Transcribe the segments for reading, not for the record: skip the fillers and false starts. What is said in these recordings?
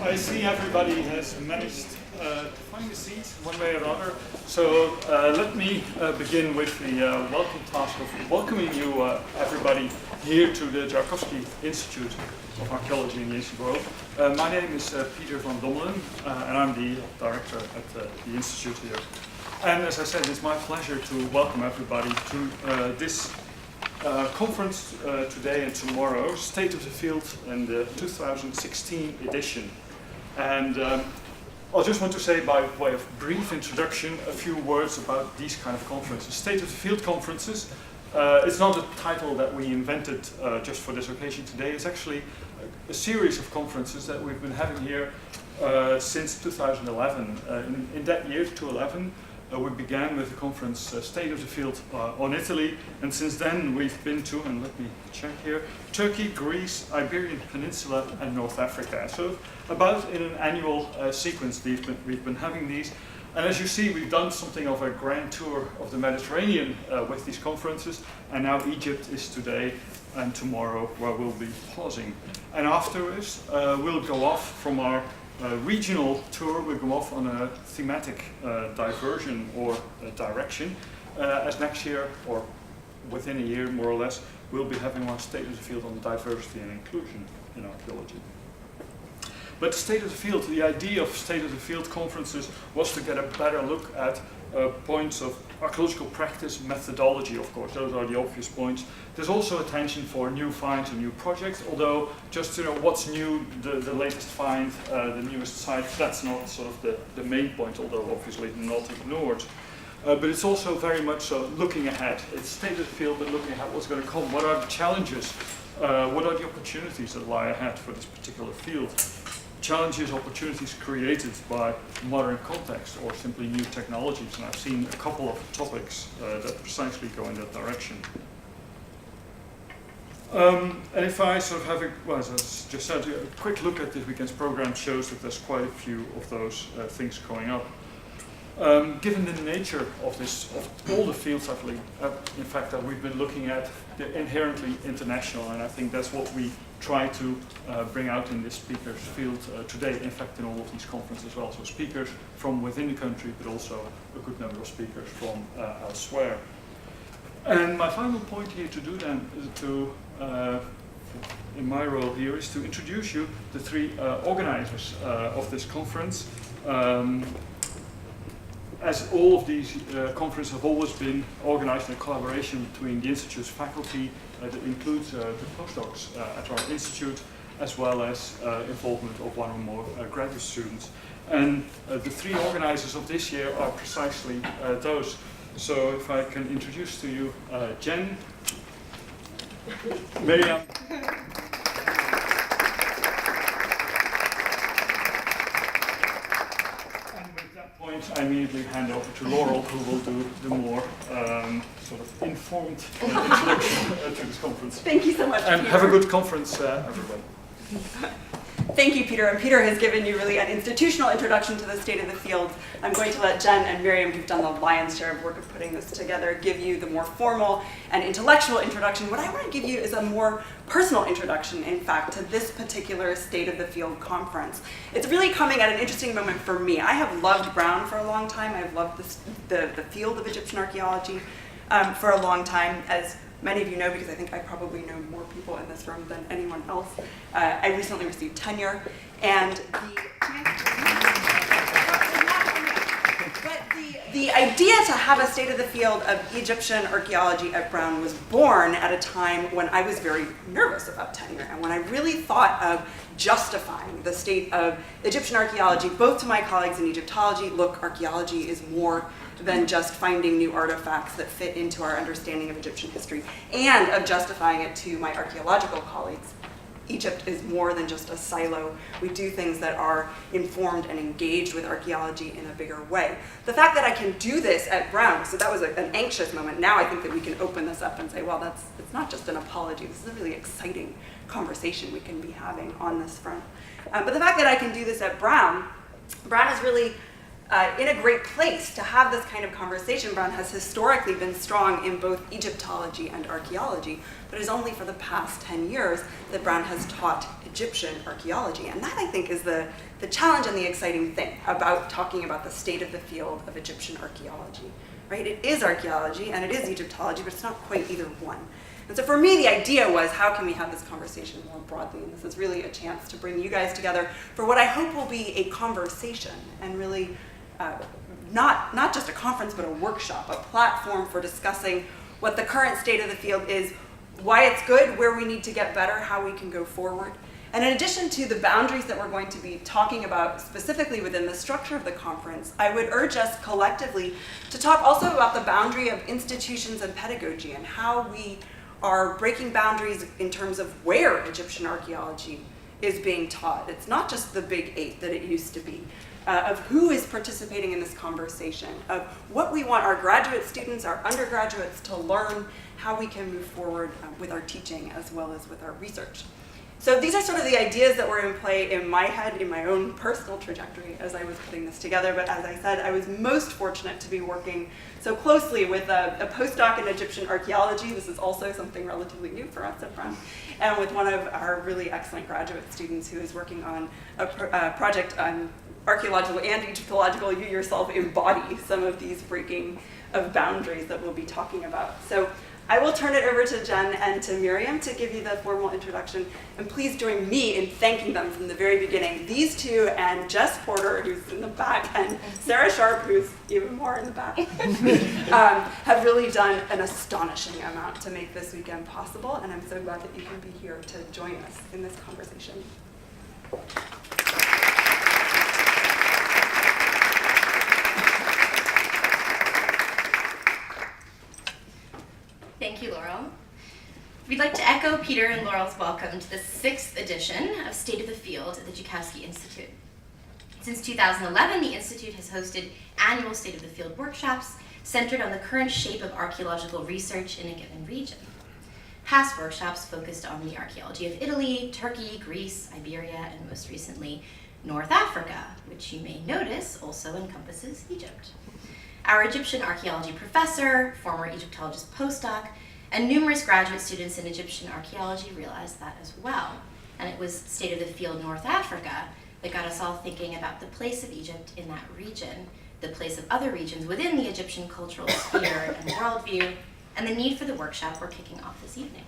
I see everybody has managed to find a seat one way or another. So let me begin with the welcome task of welcoming you, everybody, here to the Jarkowski Institute of Archaeology in the Ancient World. My name is Peter van Dommelen, and I'm the director at the Institute here. And as I said, it's my pleasure to welcome everybody to this conference today and tomorrow, State of the Field in the 2016 edition. And I just want to say, by way of brief introduction, a few words about these kind of conferences. State of the Field conferences, it's not a title that we invented just for this occasion today. It's actually a series of conferences that we've been having here since 2011. In that year, 2011, we began with the conference State of the Field on Italy, and since then we've been to, and let me check here, Turkey, Greece, Iberian Peninsula, and North Africa. So about in an annual sequence we've been having these. And as you see, we've done something of a grand tour of the Mediterranean with these conferences, and now Egypt is today and tomorrow where we'll be pausing. And afterwards, we'll go off from our regional tour. We'll go off on a thematic diversion or direction, as next year, or within a year more or less, we'll be having our State of the Field on diversity and inclusion in archaeology. But State of the Field, the idea of State of the Field conferences was to get a better look at points of archaeological practice, methodology, of course, those are the obvious points. There's also attention for new finds and new projects, although just to know what's new, the latest find, the newest site, that's not sort of the main point, although obviously not ignored. But it's also very much looking ahead. It's State of the Field, but looking ahead what's going to come, what are the challenges, what are the opportunities that lie ahead for this particular field. Challenges, opportunities created by modern context or simply new technologies, and I've seen a couple of topics that precisely go in that direction. And if I sort of have as I just said, a quick look at this weekend's program shows that there's quite a few of those things going up. Given the nature of this, of all the fields, in fact, that we've been looking at, they're inherently international, and I think that's what we try to bring out in this speakers field today, in fact, in all of these conferences as well. So speakers from within the country, but also a good number of speakers from elsewhere. And my final point here to do then is to, in my role here, is to introduce you the three organizers of this conference. As all of these conferences have always been organized in a collaboration between the Institute's faculty, that includes the postdocs at our institute, as well as involvement of one or more graduate students. And the three organizers of this year are precisely those. So if I can introduce to you Jen, Miriam, I immediately hand over to Laurel, who will do the more sort of informed introduction to this conference. Thank you so much, and Peter. Have a good conference, everybody. Thank you, Peter. And Peter has given you really an institutional introduction to the State of the Field. I'm going to let Jen and Miriam, who've done the lion's share of work of putting this together, give you the more formal and intellectual introduction. What I want to give you is a more personal introduction, in fact, to this particular State of the Field conference. It's really coming at an interesting moment for me. I have loved Brown for a long time. I've loved the field of Egyptian archaeology for a long time. As many of you know, because I think I probably know more people in this room than anyone else, I recently received tenure, and the idea to have a State of the Field of Egyptian archaeology at Brown was born at a time when I was very nervous about tenure, and when I really thought of justifying the state of Egyptian archaeology, both to my colleagues in Egyptology. Look, archaeology is more than just finding new artifacts that fit into our understanding of Egyptian history, and of justifying it to my archaeological colleagues. Egypt is more than just a silo. We do things that are informed and engaged with archaeology in a bigger way. The fact that I can do this at Brown, so that was an anxious moment. Now I think that we can open this up and say, well, it's not just an apology. This is a really exciting conversation we can be having on this front. But the fact that I can do this at Brown is really in a great place to have this kind of conversation. Brown has historically been strong in both Egyptology and archaeology, but it's only for the past 10 years that Brown has taught Egyptian archaeology. And that, I think, is the challenge and the exciting thing about talking about the state of the field of Egyptian archaeology, right? It is archaeology and it is Egyptology, but it's not quite either one. And so for me, the idea was, how can we have this conversation more broadly? And this is really a chance to bring you guys together for what I hope will be a conversation, and really not just a conference, but a workshop, a platform for discussing what the current state of the field is, why it's good, where we need to get better, how we can go forward. And in addition to the boundaries that we're going to be talking about specifically within the structure of the conference, I would urge us collectively to talk also about the boundary of institutions and pedagogy, and how we are breaking boundaries in terms of where Egyptian archaeology is being taught. It's not just the big eight that it used to be, of who is participating in this conversation, of what we want our graduate students, our undergraduates to learn, how we can move forward with our teaching as well as with our research. So these are sort of the ideas that were in play in my head, in my own personal trajectory as I was putting this together. But as I said, I was most fortunate to be working so closely with a postdoc in Egyptian archaeology. This is also something relatively new for us at Brown. And with one of our really excellent graduate students who is working on a project on archaeological and Egyptological. You yourself embody some of these breaking of boundaries that we'll be talking about. So I will turn it over to Jen and to Miriam to give you the formal introduction. And please join me in thanking them from the very beginning. These two and Jess Porter, who's in the back, and Sarah Sharp, who's even more in the back, have really done an astonishing amount to make this weekend possible. And I'm so glad that you can be here to join us in this conversation. Thank you, Laurel. We'd like to echo Peter and Laurel's welcome to the 6th edition of State of the Field at the Joukowsky Institute. Since 2011, the Institute has hosted annual State of the Field workshops centered on the current shape of archaeological research in a given region. Past workshops focused on the archaeology of Italy, Turkey, Greece, Iberia, and most recently, North Africa, which you may notice also encompasses Egypt. Our Egyptian archaeology professor, former Egyptologist postdoc, and numerous graduate students in Egyptian archaeology realized that as well. And it was State of the Field North Africa that got us all thinking about the place of Egypt in that region, the place of other regions within the Egyptian cultural sphere and worldview, and the need for the workshop we're kicking off this evening.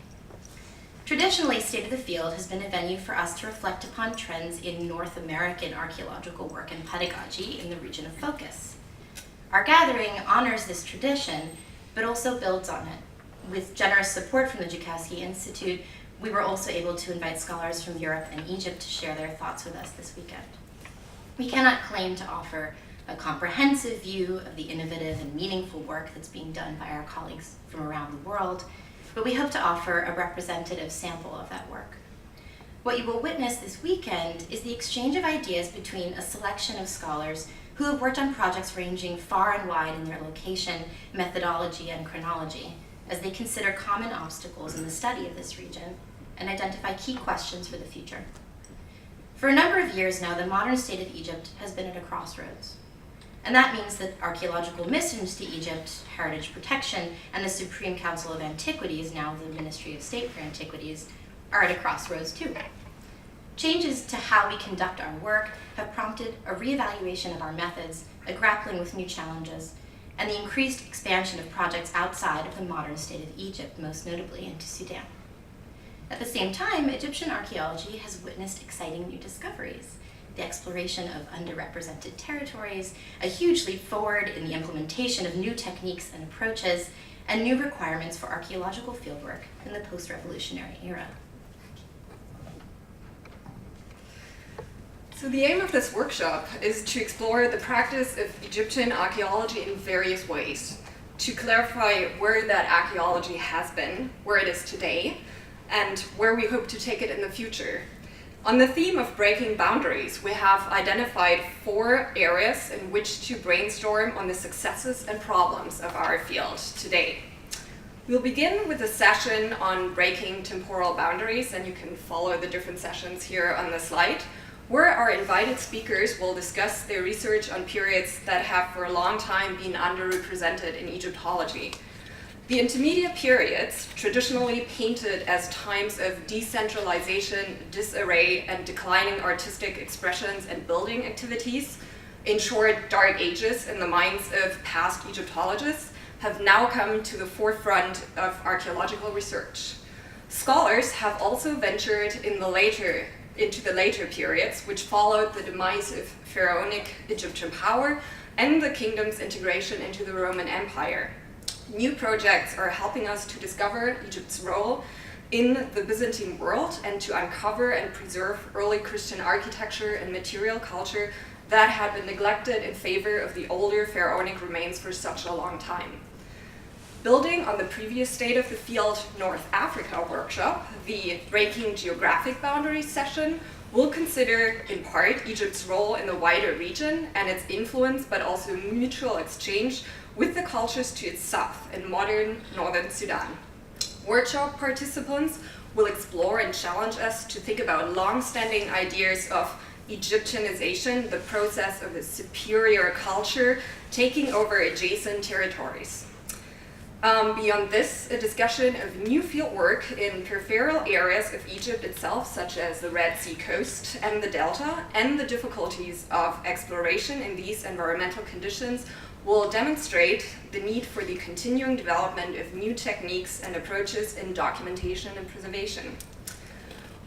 Traditionally, State of the Field has been a venue for us to reflect upon trends in North American archaeological work and pedagogy in the region of focus. Our gathering honors this tradition, but also builds on it. With generous support from the Joukowsky Institute, we were also able to invite scholars from Europe and Egypt to share their thoughts with us this weekend. We cannot claim to offer a comprehensive view of the innovative and meaningful work that's being done by our colleagues from around the world, but we hope to offer a representative sample of that work. What you will witness this weekend is the exchange of ideas between a selection of scholars who have worked on projects ranging far and wide in their location, methodology, and chronology, as they consider common obstacles in the study of this region and identify key questions for the future. For a number of years now, the modern state of Egypt has been at a crossroads. And that means that archaeological missions to Egypt, heritage protection, and the Supreme Council of Antiquities, now the Ministry of State for Antiquities, are at a crossroads too. Changes to how we conduct our work have prompted a reevaluation of our methods, a grappling with new challenges, and the increased expansion of projects outside of the modern state of Egypt, most notably into Sudan. At the same time, Egyptian archaeology has witnessed exciting new discoveries, the exploration of underrepresented territories, a huge leap forward in the implementation of new techniques and approaches, and new requirements for archaeological fieldwork in the post-revolutionary era. So the aim of this workshop is to explore the practice of Egyptian archaeology in various ways, to clarify where that archaeology has been, where it is today, and where we hope to take it in the future. On the theme of breaking boundaries, we have identified 4 areas in which to brainstorm on the successes and problems of our field today. We'll begin with a session on breaking temporal boundaries, and you can follow the different sessions here on the slide, where our invited speakers will discuss their research on periods that have for a long time been underrepresented in Egyptology. The intermediate periods, traditionally painted as times of decentralization, disarray, and declining artistic expressions and building activities, in short, dark ages in the minds of past Egyptologists, have now come to the forefront of archaeological research. Scholars have also ventured into the later periods, which followed the demise of pharaonic Egyptian power and the kingdom's integration into the Roman Empire. New projects are helping us to discover Egypt's role in the Byzantine world and to uncover and preserve early Christian architecture and material culture that had been neglected in favor of the older pharaonic remains for such a long time. Building on the previous State of the Field North Africa workshop, the Breaking Geographic Boundaries session will consider, in part, Egypt's role in the wider region and its influence, but also mutual exchange with the cultures to its south in modern northern Sudan. Workshop participants will explore and challenge us to think about long-standing ideas of Egyptianization, the process of a superior culture taking over adjacent territories. Beyond this, a discussion of new fieldwork in peripheral areas of Egypt itself, such as the Red Sea coast and the Delta, and the difficulties of exploration in these environmental conditions will demonstrate the need for the continuing development of new techniques and approaches in documentation and preservation.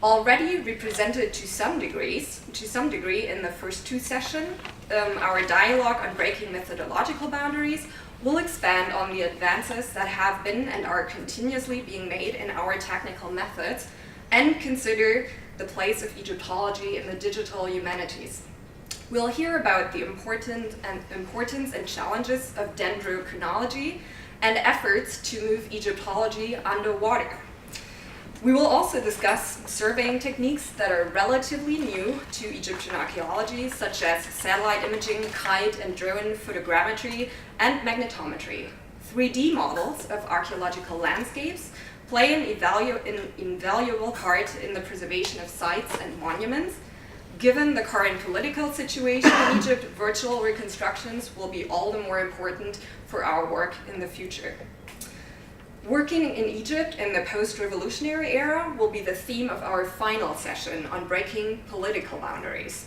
Already represented to some degree in the first two sessions, our dialogue on breaking methodological boundaries will expand on the advances that have been and are continuously being made in our technical methods and consider the place of Egyptology in the digital humanities. We'll hear about the importance and challenges of dendrochronology and efforts to move Egyptology underwater. We will also discuss surveying techniques that are relatively new to Egyptian archaeology, such as satellite imaging, kite and drone photogrammetry, and magnetometry. 3D models of archaeological landscapes play an invaluable part in the preservation of sites and monuments. Given the current political situation in Egypt, virtual reconstructions will be all the more important for our work in the future. Working in Egypt in the post-revolutionary era will be the theme of our final session on breaking political boundaries.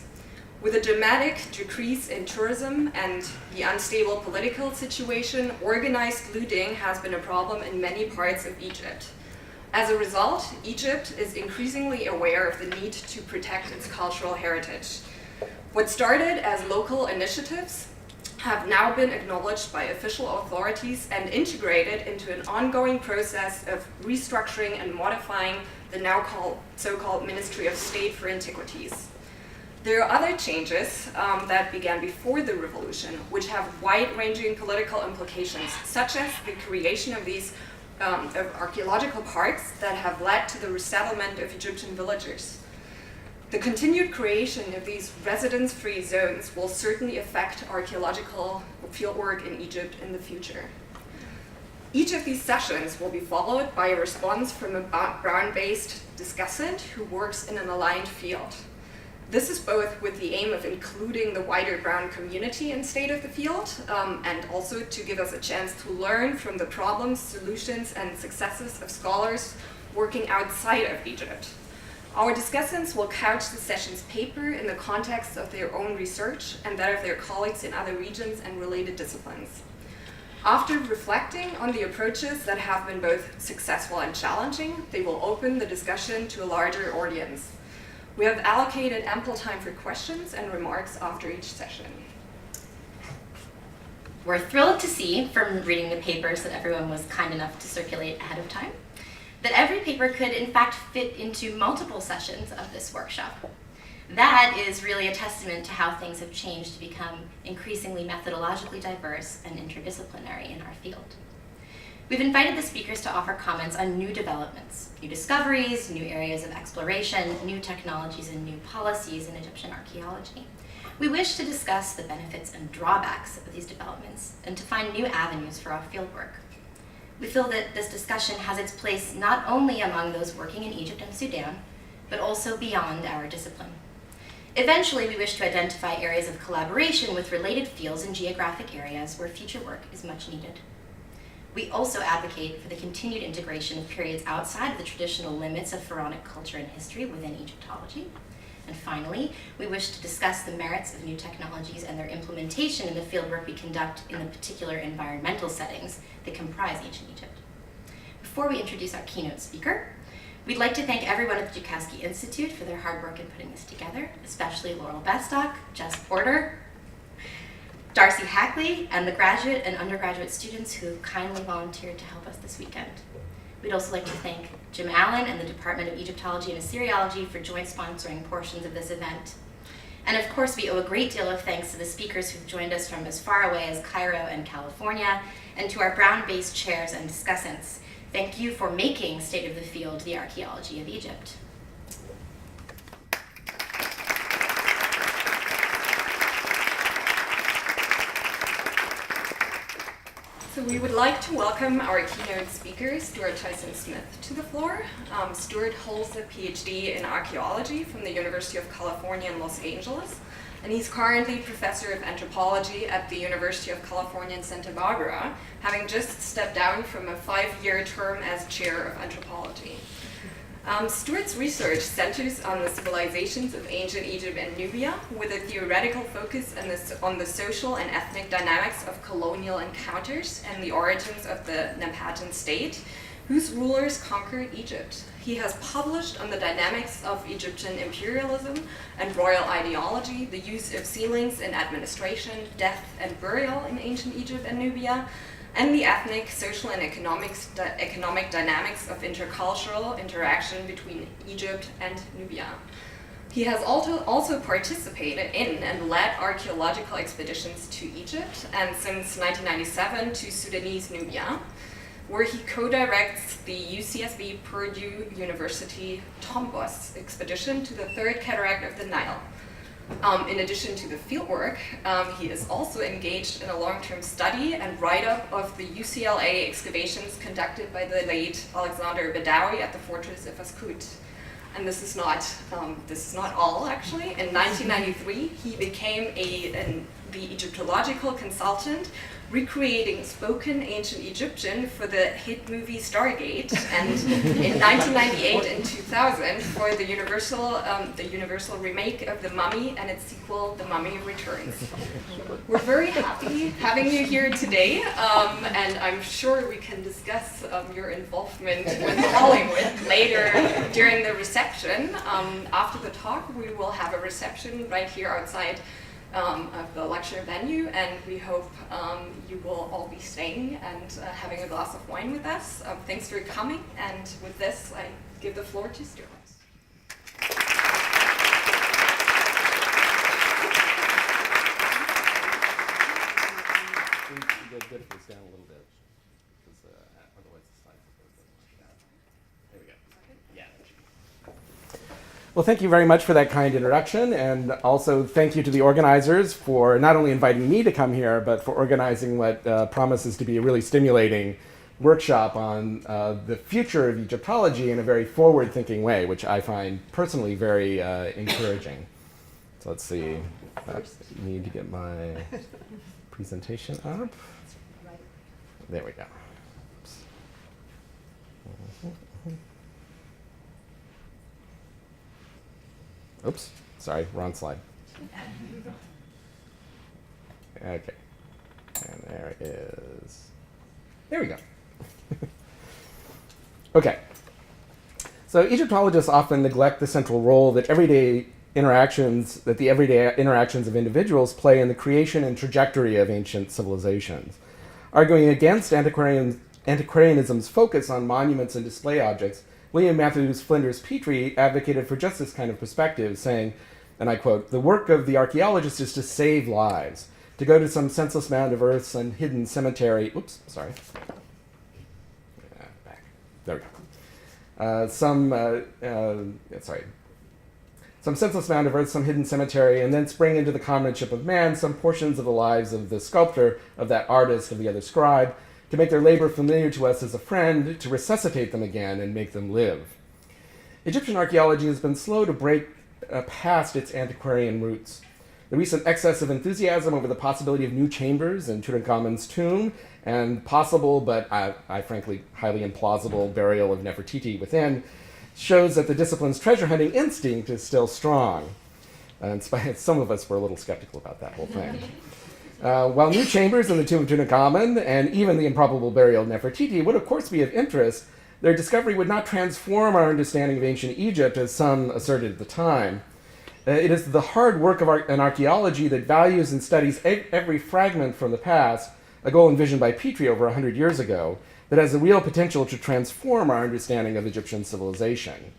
With a dramatic decrease in tourism and the unstable political situation, organized looting has been a problem in many parts of Egypt. As a result, Egypt is increasingly aware of the need to protect its cultural heritage. What started as local initiatives have now been acknowledged by official authorities and integrated into an ongoing process of restructuring and modifying the now so-called Ministry of State for Antiquities. There are other changes that began before the revolution, which have wide-ranging political implications, such as the creation of these of archaeological parks that have led to the resettlement of Egyptian villagers. The continued creation of these residence-free zones will certainly affect archaeological fieldwork in Egypt in the future. Each of these sessions will be followed by a response from a Brown-based discussant who works in an aligned field. This is both with the aim of including the wider Brown community in State of the Field, and also to give us a chance to learn from the problems, solutions, and successes of scholars working outside of Egypt. Our discussants will couch the session's paper in the context of their own research and that of their colleagues in other regions and related disciplines. After reflecting on the approaches that have been both successful and challenging, they will open the discussion to a larger audience. We have allocated ample time for questions and remarks after each session. We're thrilled to see, from reading the papers that everyone was kind enough to circulate ahead of time, that every paper could in fact fit into multiple sessions of this workshop. That is really a testament to how things have changed to become increasingly methodologically diverse and interdisciplinary in our field. We've invited the speakers to offer comments on new developments, new discoveries, new areas of exploration, new technologies, and new policies in Egyptian archaeology. We wish to discuss the benefits and drawbacks of these developments and to find new avenues for our fieldwork. We feel that this discussion has its place not only among those working in Egypt and Sudan, but also beyond our discipline. Eventually, we wish to identify areas of collaboration with related fields and geographic areas where future work is much needed. We also advocate for the continued integration of periods outside of the traditional limits of pharaonic culture and history within Egyptology. And finally, we wish to discuss the merits of new technologies and their implementation in the fieldwork we conduct in the particular environmental settings that comprise ancient Egypt. Before we introduce our keynote speaker, we'd like to thank everyone at the Jukoski Institute for their hard work in putting this together, especially Laurel Bestock, Jess Porter, Darcy Hackley, and the graduate and undergraduate students who kindly volunteered to help us this weekend. We'd also like to thank Jim Allen and the Department of Egyptology and Assyriology for joint sponsoring portions of this event. And of course, we owe a great deal of thanks to the speakers who've joined us from as far away as Cairo and California, and to our Brown-based chairs and discussants. Thank you for making State of the Field the Archaeology of Egypt. So we would like to welcome our keynote speaker, Stuart Tyson-Smith, to the floor. Stuart holds a PhD in archaeology from the University of California in Los Angeles, and he's currently professor of anthropology at the University of California in Santa Barbara, having just stepped down from a 5-year term as chair of anthropology. Stuart's research centers on the civilizations of ancient Egypt and Nubia, with a theoretical focus on the social and ethnic dynamics of colonial encounters and the origins of the Napatan state, whose rulers conquered Egypt. He has published on the dynamics of Egyptian imperialism and royal ideology, the use of sealings in administration, death and burial in ancient Egypt and Nubia, and the ethnic, social, and economic dynamics of intercultural interaction between Egypt and Nubia. He has also participated in and led archaeological expeditions to Egypt, and since 1997 to Sudanese Nubia, where he co-directs the UCSB Purdue University Tombos expedition to the Third Cataract of the Nile. In addition to the fieldwork, he is also engaged in a long-term study and write-up of the UCLA excavations conducted by the late Alexander Badawi at the fortress of Askut. And this is not all, actually. In 1993, he became the Egyptological consultant, recreating spoken ancient Egyptian for the hit movie Stargate, and in 1998 and 2000 for the Universal remake of The Mummy and its sequel, The Mummy Returns. We're very happy having you here today, and I'm sure we can discuss your involvement with Hollywood later during the reception. After the talk, we will have a reception right here outside of the lecture venue, and we hope you will all be staying and having a glass of wine with us. Thanks for coming, and with this, I give the floor to Stuart. Good if we stand a little bit, because otherwise the slides will go. There we go. Yeah. Well, thank you very much for that kind introduction, and also thank you to the organizers for not only inviting me to come here, but for organizing what promises to be a really stimulating workshop on the future of Egyptology in a very forward-thinking way, which I find personally very encouraging. So let's see. I need to get my presentation up. There we go. Oops, sorry, wrong slide. Okay, and there it is. There we go. Okay, so Egyptologists often neglect the central role that the everyday interactions of individuals play in the creation and trajectory of ancient civilizations. Arguing against antiquarianism's focus on monuments and display objects, William Matthews Flinders Petrie advocated for just this kind of perspective, saying, and I quote, "The work of the archaeologist is to save lives, to go to some senseless mound of earth, some hidden cemetery." Oops, sorry. Back. There we go. Some senseless mound of earth, some hidden cemetery, and then spring into the comradeship of man some portions of the lives of the sculptor, of that artist, of the other scribe, to make their labor familiar to us as a friend, to resuscitate them again and make them live. Egyptian archaeology has been slow to break past its antiquarian roots. The recent excess of enthusiasm over the possibility of new chambers in Tutankhamun's tomb and possible, but I frankly highly implausible, burial of Nefertiti within shows that the discipline's treasure hunting instinct is still strong. In spite, some of us were a little skeptical about that whole thing. While new chambers in the tomb of Tutankhamun and even the improbable burial of Nefertiti would of course be of interest, their discovery would not transform our understanding of ancient Egypt as some asserted at the time. It is the hard work of an archaeology that values and studies every fragment from the past, a goal envisioned by Petrie over 100 years ago, that has the real potential to transform our understanding of Egyptian civilization.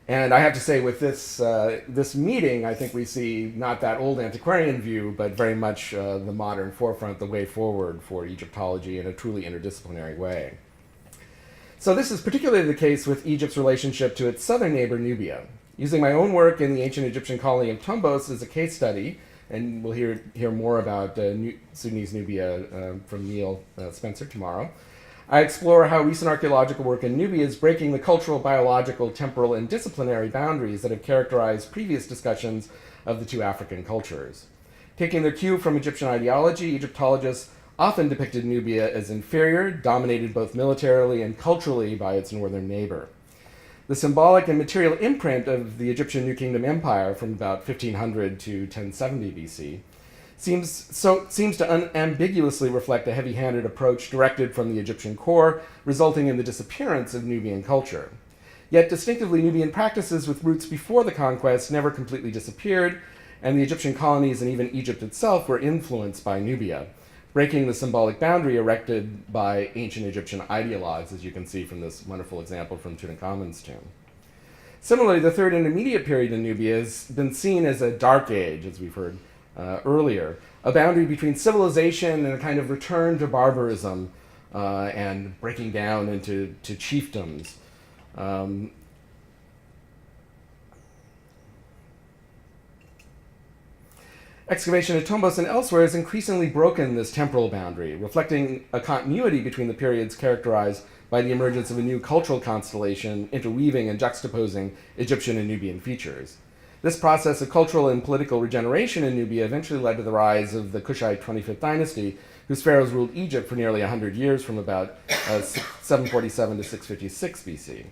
And I have to say, with this meeting, I think we see not that old antiquarian view, but very much the modern forefront, the way forward for Egyptology in a truly interdisciplinary way. So this is particularly the case with Egypt's relationship to its southern neighbor, Nubia. Using my own work in the ancient Egyptian colony of Tombos as a case study, and we'll hear more about Sudanese Nubia from Neil Spencer tomorrow, I explore how recent archaeological work in Nubia is breaking the cultural, biological, temporal, and disciplinary boundaries that have characterized previous discussions of the two African cultures. Taking their cue from Egyptian ideology, Egyptologists often depicted Nubia as inferior, dominated both militarily and culturally by its northern neighbor. The symbolic and material imprint of the Egyptian New Kingdom Empire from about 1500 to 1070 BC seems to unambiguously reflect a heavy-handed approach directed from the Egyptian core, resulting in the disappearance of Nubian culture. Yet distinctively Nubian practices with roots before the conquest never completely disappeared, and the Egyptian colonies and even Egypt itself were influenced by Nubia, breaking the symbolic boundary erected by ancient Egyptian ideologues, as you can see from this wonderful example from Tutankhamun's tomb. Similarly, the third intermediate period in Nubia has been seen as a dark age, as we've heard earlier, a boundary between civilization and a kind of return to barbarism and breaking down into chiefdoms. Excavation at Tombos and elsewhere has increasingly broken this temporal boundary, reflecting a continuity between the periods characterized by the emergence of a new cultural constellation interweaving and juxtaposing Egyptian and Nubian features. This process of cultural and political regeneration in Nubia eventually led to the rise of the Kushite 25th dynasty, whose pharaohs ruled Egypt for nearly 100 years from about 747 to 656 BC.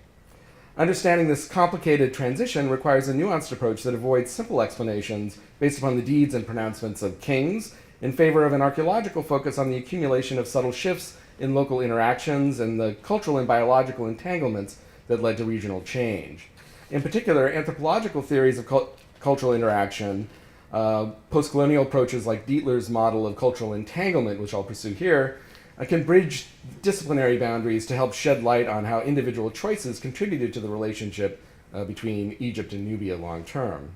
Understanding this complicated transition requires a nuanced approach that avoids simple explanations based upon the deeds and pronouncements of kings in favor of an archaeological focus on the accumulation of subtle shifts in local interactions and the cultural and biological entanglements that led to regional change. In particular, anthropological theories of cultural interaction, post-colonial approaches like Dietler's model of cultural entanglement, which I'll pursue here, can bridge disciplinary boundaries to help shed light on how individual choices contributed to the relationship between Egypt and Nubia long term.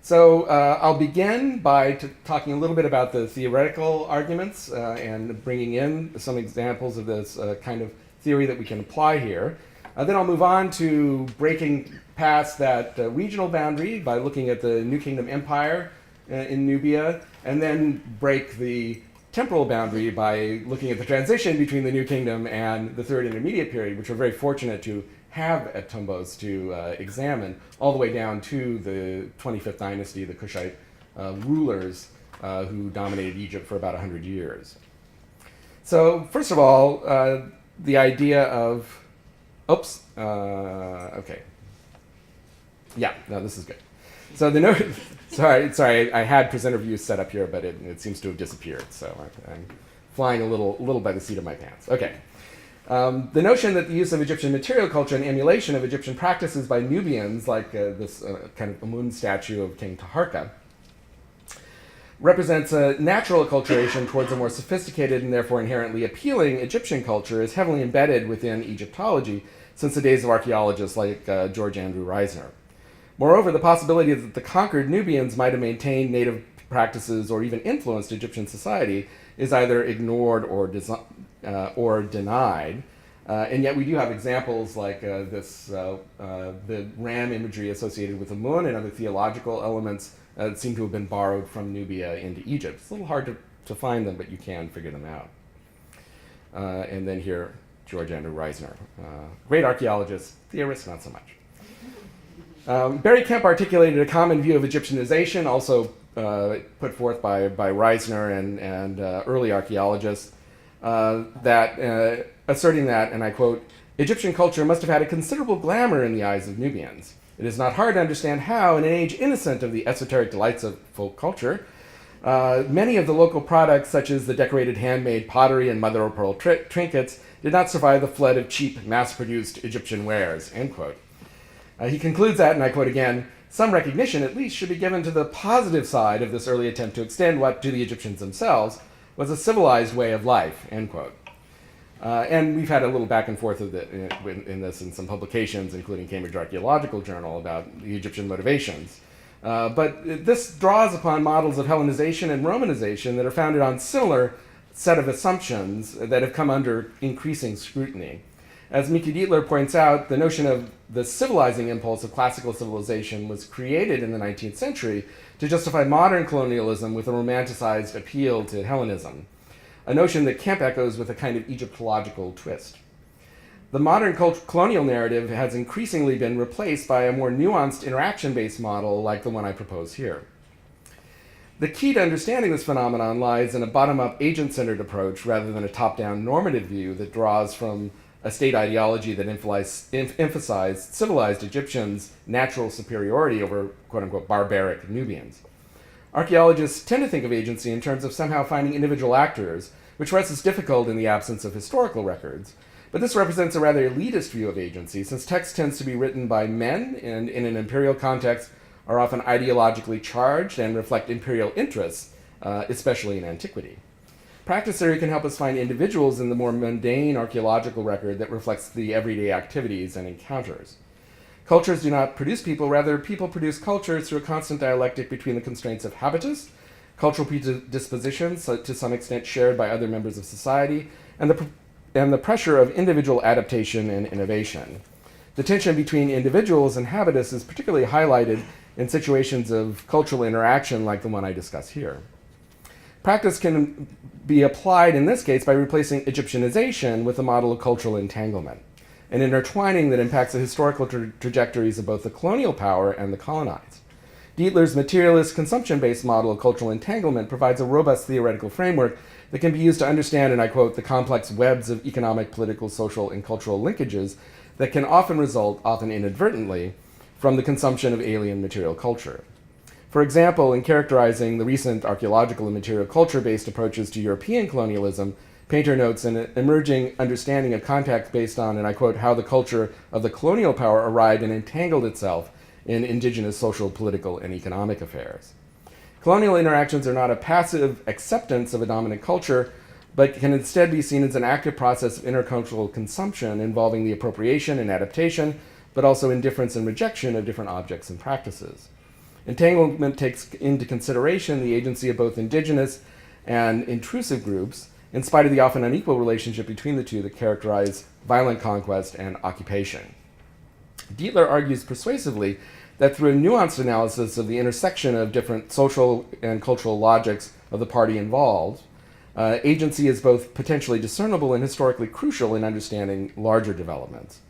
So I'll begin by talking a little bit about the theoretical arguments and bringing in some examples of this kind of theory that we can apply here. Then I'll move on to breaking past that regional boundary by looking at the New Kingdom Empire in Nubia, and then break the temporal boundary by looking at the transition between the New Kingdom and the Third Intermediate Period, which we're very fortunate to have at Tombos to examine, all the way down to the 25th dynasty, the Kushite rulers who dominated Egypt for about 100 years. So first of all, the idea of, okay. Yeah, no, this is good. So the note, sorry, I had presenter views set up here, but it seems to have disappeared. So I'm flying a little by the seat of my pants. Okay. The notion that the use of Egyptian material culture and emulation of Egyptian practices by Nubians, like this kind of Amun statue of King Taharka, represents a natural acculturation towards a more sophisticated and therefore inherently appealing Egyptian culture is heavily embedded within Egyptology since the days of archaeologists like George Andrew Reisner. Moreover, the possibility that the conquered Nubians might have maintained native practices or even influenced Egyptian society is either ignored or denied. And yet we do have examples like the ram imagery associated with Amun and other theological elements that seem to have been borrowed from Nubia into Egypt. It's a little hard to find them, but you can figure them out. And then here, George Andrew Reisner. Great archaeologist, theorist, not so much. Barry Kemp articulated a common view of Egyptianization, also put forth by Reisner and early archaeologists, asserting that, and I quote, "Egyptian culture must have had a considerable glamour in the eyes of Nubians. It is not hard to understand how, in an age innocent of the esoteric delights of folk culture, many of the local products, such as the decorated handmade pottery and mother-of-pearl trinkets, did not survive the flood of cheap, mass-produced Egyptian wares," end quote. He concludes that, and I quote again, "Some recognition at least should be given to the positive side of this early attempt to extend what, to the Egyptians themselves, was a civilized way of life," end quote. And we've had a little back and forth in this in some publications, including Cambridge Archaeological Journal, about the Egyptian motivations. But this draws upon models of Hellenization and Romanization that are founded on similar set of assumptions that have come under increasing scrutiny. As Miki Dietler points out, the notion of the civilizing impulse of classical civilization was created in the 19th century to justify modern colonialism with a romanticized appeal to Hellenism, a notion that Kemp echoes with a kind of Egyptological twist. The modern colonial narrative has increasingly been replaced by a more nuanced interaction-based model like the one I propose here. The key to understanding this phenomenon lies in a bottom-up agent-centered approach rather than a top-down normative view that draws from a state ideology that emphasized civilized Egyptians' natural superiority over quote-unquote barbaric Nubians. Archaeologists tend to think of agency in terms of somehow finding individual actors, which for us is difficult in the absence of historical records. But this represents a rather elitist view of agency, since text tends to be written by men and in an imperial context are often ideologically charged and reflect imperial interests, especially in antiquity. Practice theory can help us find individuals in the more mundane archaeological record that reflects the everyday activities and encounters. Cultures do not produce people, rather people produce cultures through a constant dialectic between the constraints of habitus, cultural predispositions, to some extent shared by other members of society, and the pressure of individual adaptation and innovation. The tension between individuals and habitus is particularly highlighted in situations of cultural interaction like the one I discuss here. Practice can be applied in this case by replacing Egyptianization with a model of cultural entanglement, an intertwining that impacts the historical trajectories of both the colonial power and the colonized. Dietler's materialist consumption-based model of cultural entanglement provides a robust theoretical framework that can be used to understand, and I quote, "the complex webs of economic, political, social, and cultural linkages that can often result, often inadvertently, from the consumption of alien material culture." For example, in characterizing the recent archaeological and material culture-based approaches to European colonialism, Painter notes an emerging understanding of context based on, and I quote, "how the culture of the colonial power arrived and entangled itself in indigenous social, political, and economic affairs." Colonial interactions are not a passive acceptance of a dominant culture, but can instead be seen as an active process of intercultural consumption involving the appropriation and adaptation, but also indifference and rejection of different objects and practices. Entanglement takes into consideration the agency of both indigenous and intrusive groups, in spite of the often unequal relationship between the two that characterize violent conquest and occupation. Dietler argues persuasively that through a nuanced analysis of the intersection of different social and cultural logics of the party involved, agency is both potentially discernible and historically crucial in understanding larger developments.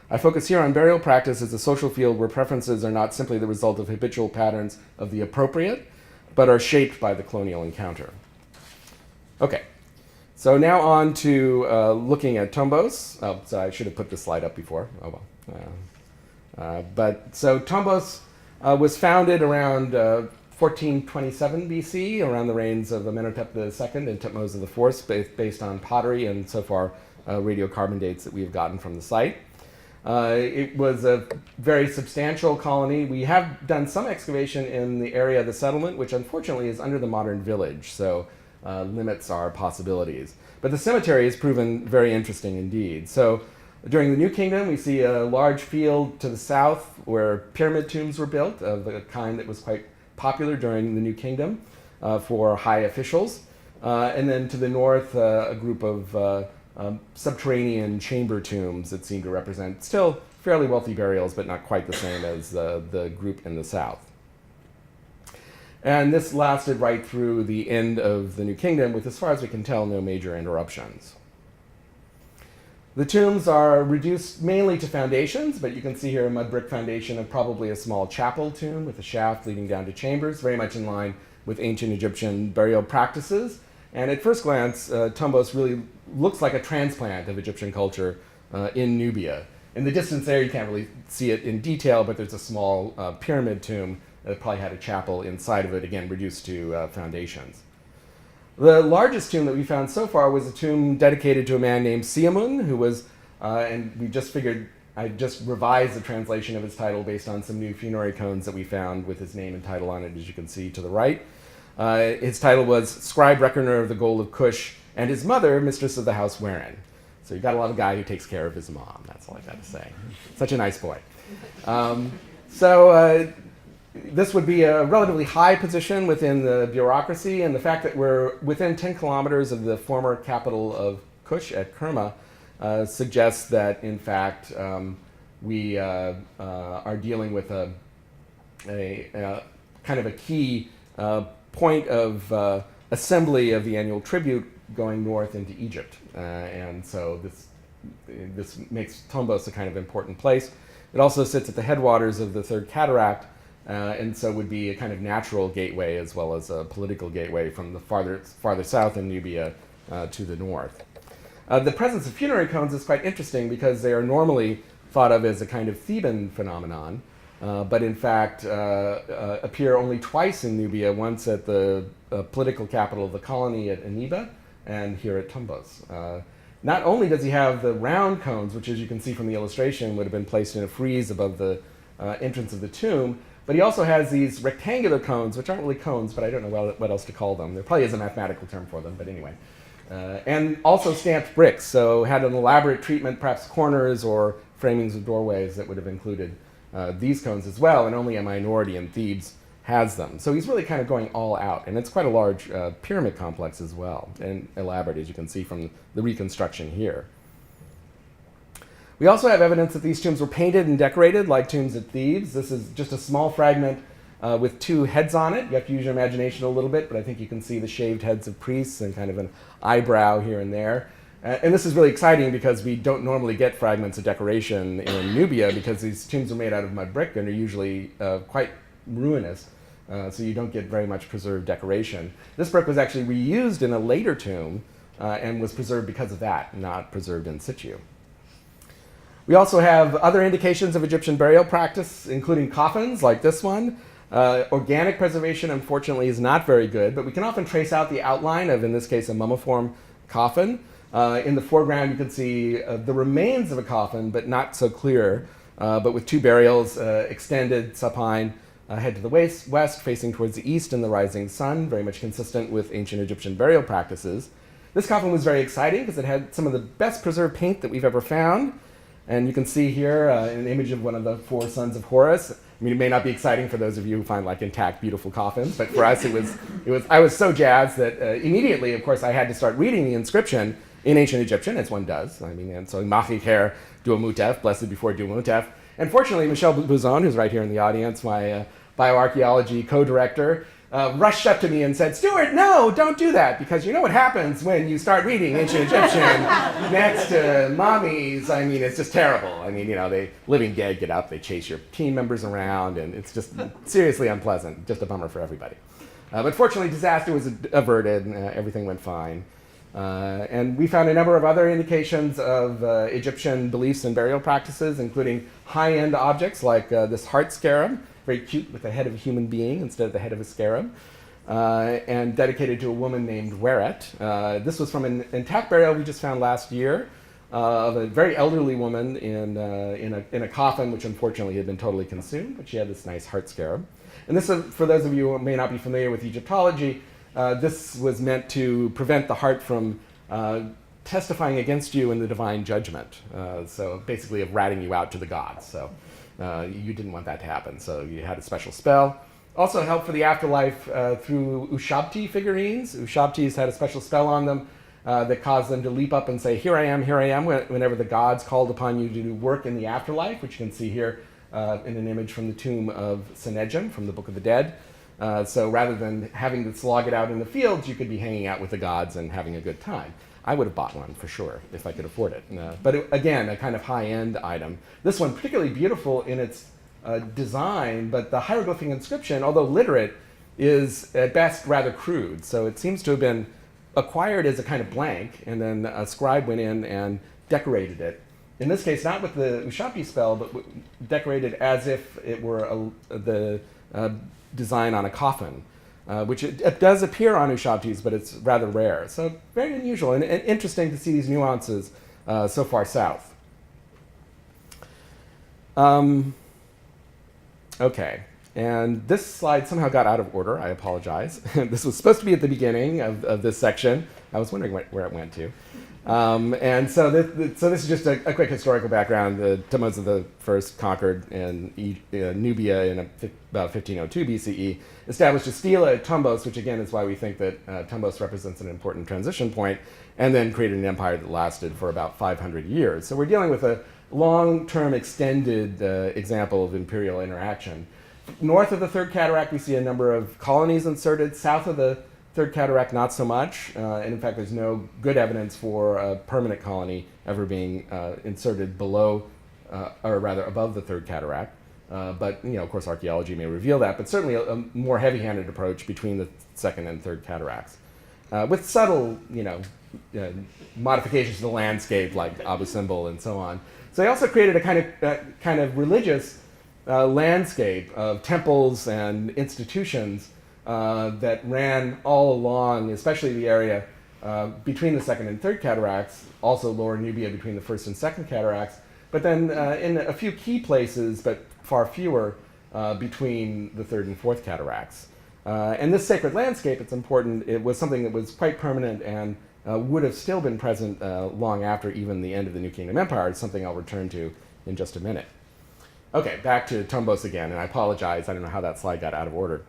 I focus here on burial practice as a social field where preferences are not simply the result of habitual patterns of the appropriate, but are shaped by the colonial encounter. Okay, so now on to looking at Tombos. Oh, so I should have put this slide up before. Oh well. So Tombos was founded around 1427 BC, around the reigns of Amenhotep II and Thutmose IV, based on pottery and so far radiocarbon dates that we have gotten from the site. It was a very substantial colony. We have done some excavation in the area of the settlement, which unfortunately is under the modern village, so limits our possibilities. But the cemetery has proven very interesting indeed. So during the New Kingdom, we see a large field to the south where pyramid tombs were built, of the kind that was quite popular during the New Kingdom for high officials. And then to the north, a group of subterranean chamber tombs that seem to represent still fairly wealthy burials, but not quite the same as the group in the south. And this lasted right through the end of the New Kingdom with, as far as we can tell, no major interruptions. The tombs are reduced mainly to foundations, but you can see here a mud brick foundation of probably a small chapel tomb with a shaft leading down to chambers, very much in line with ancient Egyptian burial practices. And at first glance, Tombos really looks like a transplant of Egyptian culture in Nubia. In the distance there, you can't really see it in detail, but there's a small pyramid tomb that probably had a chapel inside of it, again, reduced to foundations. The largest tomb that we found so far was a tomb dedicated to a man named Siamun, who was, and we just figured, I just revised the translation of his title based on some new funerary cones that we found with his name and title on it, as you can see to the right. His title was Scribe Reckoner of the Gold of Kush, and his mother, Mistress of the House Werin. So you've got a lot of guy who takes care of his mom, that's all I've got to say. Such a nice boy. This would be a relatively high position within the bureaucracy, and the fact that we're within 10 kilometers of the former capital of Kush at Kerma suggests that, in fact, we are dealing with a kind of a key point of assembly of the annual tribute going north into Egypt. And so this makes Tombos a kind of important place. It also sits at the headwaters of the Third Cataract, and so would be a kind of natural gateway as well as a political gateway from the farther south in Nubia to the north. The presence of funerary cones is quite interesting because they are normally thought of as a kind of Theban phenomenon, but in fact appear only twice in Nubia, once at the political capital of the colony at Aniba and here at Tombos. Not only does he have the round cones, which as you can see from the illustration would have been placed in a frieze above the entrance of the tomb, but he also has these rectangular cones, which aren't really cones, but I don't know what else to call them. There probably is a mathematical term for them, but anyway. And also stamped bricks, so had an elaborate treatment, perhaps corners or framings of doorways that would have included these cones as well, and only a minority in Thebes has them. So he's really kind of going all out, and it's quite a large pyramid complex as well, and elaborate, as you can see from the reconstruction here. We also have evidence that these tombs were painted and decorated like tombs at Thebes. This is just a small fragment with two heads on it. You have to use your imagination a little bit, but I think you can see the shaved heads of priests and kind of an eyebrow here and there. And this is really exciting because we don't normally get fragments of decoration in Nubia because these tombs are made out of mud brick and are usually quite ruinous, so you don't get very much preserved decoration. This brick was actually reused in a later tomb and was preserved because of that, not preserved in situ. We also have other indications of Egyptian burial practice, including coffins like this one. Organic preservation, unfortunately, is not very good, but we can often trace out the outline of, in this case, a mummiform coffin. In the foreground, you can see the remains of a coffin, but not so clear, but with two burials extended, supine, head to the west, facing towards the east and the rising sun, very much consistent with ancient Egyptian burial practices. This coffin was very exciting because it had some of the best preserved paint that we've ever found. And you can see here an image of one of the four sons of Horus. I mean, it may not be exciting for those of you who find like intact, beautiful coffins, but for us, I was so jazzed that immediately, of course, I had to start reading the inscription in ancient Egyptian, as one does. I mean, and so Machiker Duamutef, blessed before Duamutef. And fortunately, Michel Bouzon, who's right here in the audience, my bioarchaeology co-director, rushed up to me and said, "Stuart, no, don't do that, because you know what happens when you start reading ancient Egyptian next to mummies. I mean, it's just terrible. I mean, you know, they living dead get up, they chase your team members around, and it's just seriously unpleasant, just a bummer for everybody." But fortunately, disaster was averted, and everything went fine. And we found a number of other indications of Egyptian beliefs and burial practices, including high-end objects like this heart scarab, very cute, with the head of a human being instead of the head of a scarab, and dedicated to a woman named Weret. This was from an intact burial we just found last year of a very elderly woman in a coffin, which unfortunately had been totally consumed, but she had this nice heart scarab. And this, for those of you who may not be familiar with Egyptology, this was meant to prevent the heart from testifying against you in the divine judgment. So basically of ratting you out to the gods. So you didn't want that to happen, so you had a special spell. Also helped for the afterlife through Ushabti figurines. Ushabtis had a special spell on them that caused them to leap up and say, here I am, whenever the gods called upon you to do work in the afterlife, which you can see here in an image from the tomb of Senedjem from the Book of the Dead. So rather than having to slog it out in the fields, you could be hanging out with the gods and having a good time. I would have bought one for sure if I could afford it. But again, a kind of high-end item. This one particularly beautiful in its design, but the hieroglyphic inscription, although literate, is at best rather crude. So it seems to have been acquired as a kind of blank, and then a scribe went in and decorated it. In this case, not with the Ushabti spell, but decorated as if it were the design on a coffin, which it does appear on Ushabtis, but it's rather rare. So very unusual and interesting to see these nuances so far south. Okay, and this slide somehow got out of order. I apologize. This was supposed to be at the beginning of this section. I was wondering where it went to. And so this is just a quick historical background. The Thutmose I conquered Nubia in about 1502 BCE, established a stela at Tombos, which again is why we think that Tombos represents an important transition point, and then created an empire that lasted for about 500 years. So we're dealing with a long-term extended example of imperial interaction. North of the Third Cataract, we see a number of colonies inserted. South of the Third Cataract, not so much. And in fact, there's no good evidence for a permanent colony ever being inserted below, or rather above the Third Cataract. But, of course, archaeology may reveal that, but certainly a more heavy-handed approach between the Second and Third Cataracts. With subtle, modifications to the landscape, like Abu Simbel and so on. So they also created a kind of religious landscape of temples and institutions that ran all along, especially the area between the Second and Third Cataracts, also Lower Nubia between the First and Second Cataracts, but then in a few key places, but far fewer, between the Third and Fourth Cataracts. And this sacred landscape, it's important, it was something that was quite permanent and would have still been present long after even the end of the New Kingdom Empire. It's something I'll return to in just a minute. Okay, back to Tombos again, and I apologize, I don't know how that slide got out of order.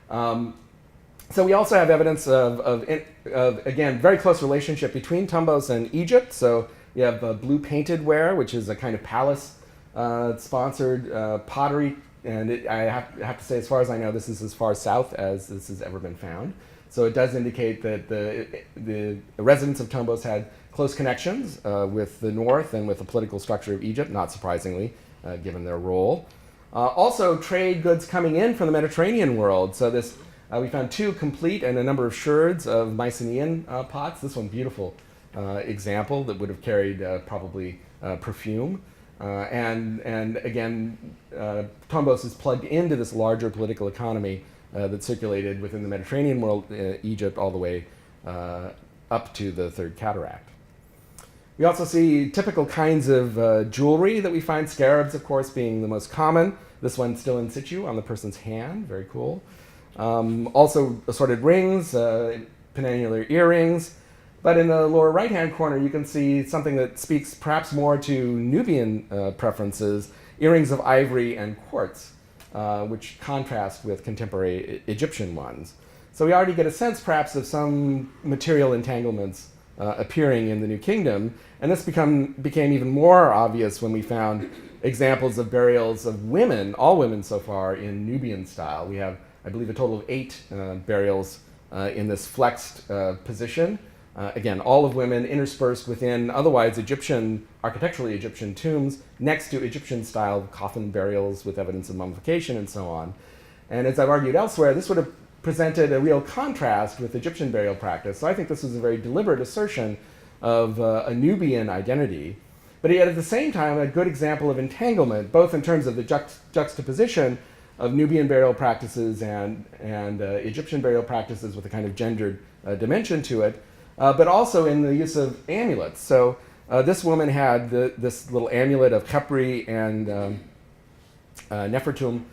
So we also have evidence of again, very close relationship between Tombos and Egypt. So you have blue painted ware, which is a kind of palace-sponsored pottery. And I have to say, as far as I know, this is as far south as this has ever been found. So it does indicate that the residents of Tombos had close connections with the north and with the political structure of Egypt, not surprisingly, given their role. Also, trade goods coming in from the Mediterranean world. So this, we found two complete and a number of sherds of Mycenaean pots. This one, beautiful example that would have carried probably perfume. And again, Tombos is plugged into this larger political economy that circulated within the Mediterranean world, Egypt, all the way up to the Third Cataract. We also see typical kinds of jewelry that we find, scarabs, of course, being the most common. This one's still in situ on the person's hand, very cool. Also assorted rings, penannular earrings. But in the lower right-hand corner, you can see something that speaks perhaps more to Nubian preferences, earrings of ivory and quartz, which contrast with contemporary Egyptian ones. So we already get a sense, perhaps, of some material entanglements appearing in the New Kingdom, and this became even more obvious when we found examples of burials of women, all women so far, in Nubian style. We have, I believe, a total of 8 burials in this flexed position. Again, all of women interspersed within otherwise architecturally Egyptian tombs next to Egyptian-style coffin burials with evidence of mummification and so on. And as I've argued elsewhere, this would have presented a real contrast with Egyptian burial practice. So I think this was a very deliberate assertion of a Nubian identity, but yet at the same time a good example of entanglement, both in terms of the juxtaposition of Nubian burial practices and Egyptian burial practices with a kind of gendered dimension to it, but also in the use of amulets. So this woman had this little amulet of Khepri and Nefertum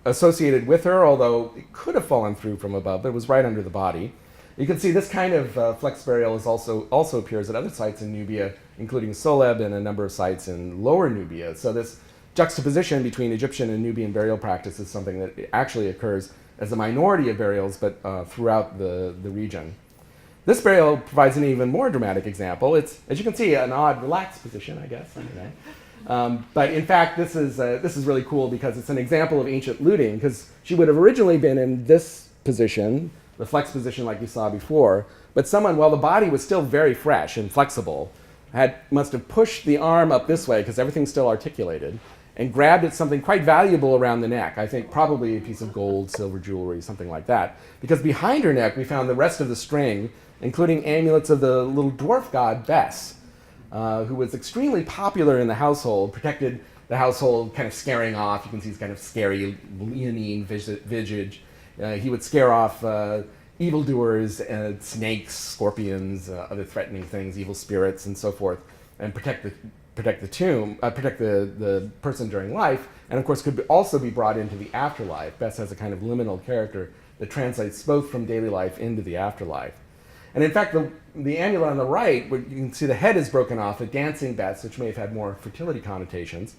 associated with her, although it could have fallen through from above, but it was right under the body. You can see this kind of flex burial also appears at other sites in Nubia, including Soleb and a number of sites in Lower Nubia. So this juxtaposition between Egyptian and Nubian burial practice is something that actually occurs as a minority of burials, but throughout the region. This burial provides an even more dramatic example. It's, as you can see, an odd, relaxed position, I guess. But in fact, this is really cool because it's an example of ancient looting, because she would have originally been in this position, the flex position like you saw before, but someone, while the body was still very fresh and flexible, must have pushed the arm up this way, because everything's still articulated, and grabbed at something quite valuable around the neck. I think probably a piece of gold, silver jewelry, something like that. Because behind her neck, we found the rest of the string, including amulets of the little dwarf god Bes, who was extremely popular in the household, protected the household, kind of scaring off. You can see his kind of scary, leonine visage. He would scare off evildoers, snakes, scorpions, other threatening things, evil spirits, and so forth, and protect the person during life, and of course could also be brought into the afterlife. Bes has a kind of liminal character that translates both from daily life into the afterlife. And in fact, the amulet on the right, where you can see the head is broken off, a dancing Bes, which may have had more fertility connotations,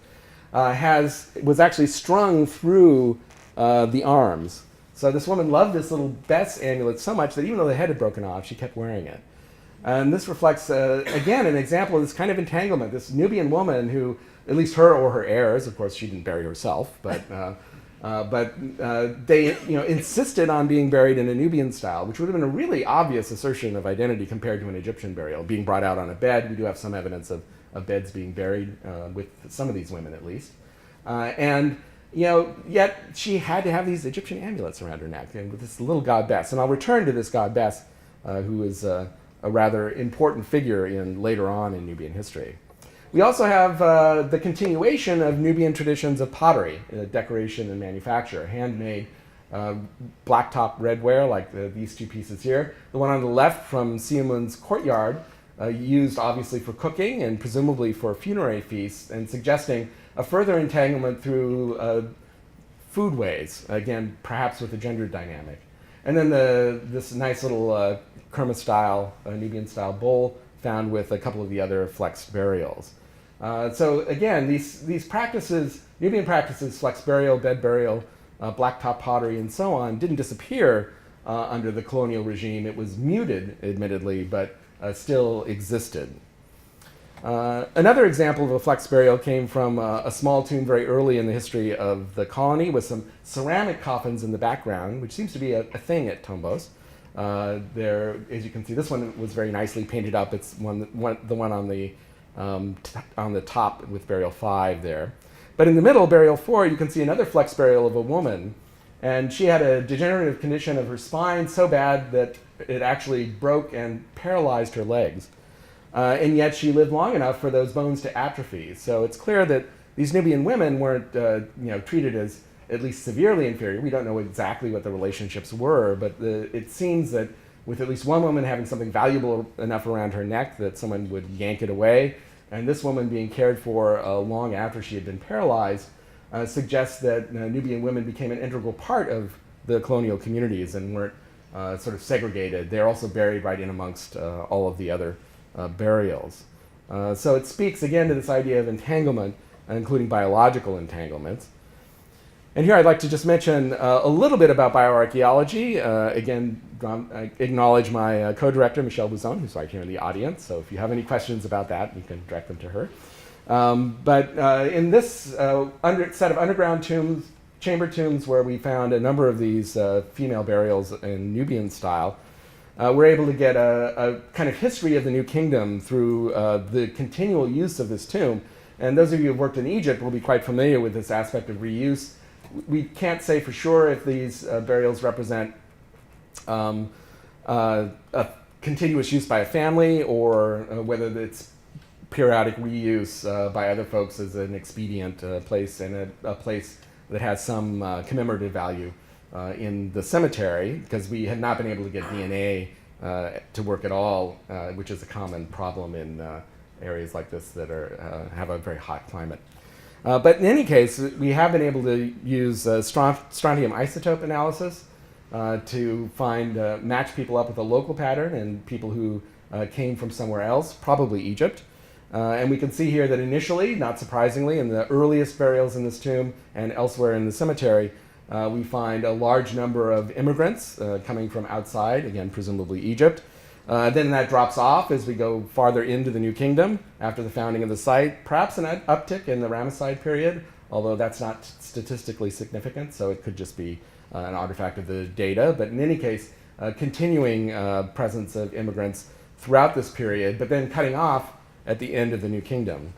was actually strung through the arms. So this woman loved this little Bes amulet so much that even though the head had broken off, she kept wearing it. And this reflects, again, an example of this kind of entanglement. This Nubian woman who, at least her or her heirs, of course she didn't bury herself, but they insisted on being buried in a Nubian style, which would have been a really obvious assertion of identity compared to an Egyptian burial. Being brought out on a bed, we do have some evidence of beds being buried, with some of these women at least. Yet she had to have these Egyptian amulets around her neck, and with this little god Bes. And I'll return to this god Bes, who is a rather important figure later on in Nubian history. We also have the continuation of Nubian traditions of pottery, decoration and manufacture, handmade blacktop redware like these two pieces here. The one on the left from Siamun's courtyard, used obviously for cooking and presumably for funerary feasts, and suggesting a further entanglement through foodways, again, perhaps with a gender dynamic. And then this nice little Kerma-style, Nubian-style bowl found with a couple of the other flexed burials. So again, these practices, Nubian practices, flex burial, bed burial, blacktop pottery, and so on, didn't disappear under the colonial regime. It was muted, admittedly, but still existed. Another example of a flex burial came from a small tomb very early in the history of the colony with some ceramic coffins in the background, which seems to be a thing at Tombos. There, as you can see, this one was very nicely painted up. It's the one on the top with burial 5 there. But in the middle, burial 4, you can see another flex burial of a woman. And she had a degenerative condition of her spine so bad that it actually broke and paralyzed her legs. And yet she lived long enough for those bones to atrophy. So it's clear that these Nubian women weren't treated as at least severely inferior. We don't know exactly what the relationships were, but it seems that with at least one woman having something valuable enough around her neck that someone would yank it away, and this woman being cared for long after she had been paralyzed, suggests that Nubian women became an integral part of the colonial communities and weren't sort of segregated. They're also buried right in amongst all of the other burials. So it speaks again to this idea of entanglement, including biological entanglements. And here I'd like to just mention a little bit about bioarchaeology. Again, I acknowledge my co-director, Michelle Bouzon, who's right here in the audience. So if you have any questions about that, you can direct them to her. But in this set of underground tombs, chamber tombs, where we found a number of these female burials in Nubian style, we're able to get a kind of history of the New Kingdom through the continual use of this tomb. And those of you who have worked in Egypt will be quite familiar with this aspect of reuse. We can't say for sure if these burials represent a continuous use by a family or whether it's periodic reuse by other folks as an expedient place and a place that has some commemorative value in the cemetery, because we have not been able to get DNA to work at all, which is a common problem in areas like this that have a very hot climate. But in any case, we have been able to use strontium isotope analysis to match people up with a local pattern and people who came from somewhere else, probably Egypt. And we can see here that initially, not surprisingly, in the earliest burials in this tomb and elsewhere in the cemetery, we find a large number of immigrants coming from outside, again, presumably Egypt. Then that drops off as we go farther into the New Kingdom after the founding of the site. Perhaps an uptick in the Ramesside period, although that's not statistically significant, so it could just be an artifact of the data. But in any case, continuing presence of immigrants throughout this period, but then cutting off at the end of the New Kingdom.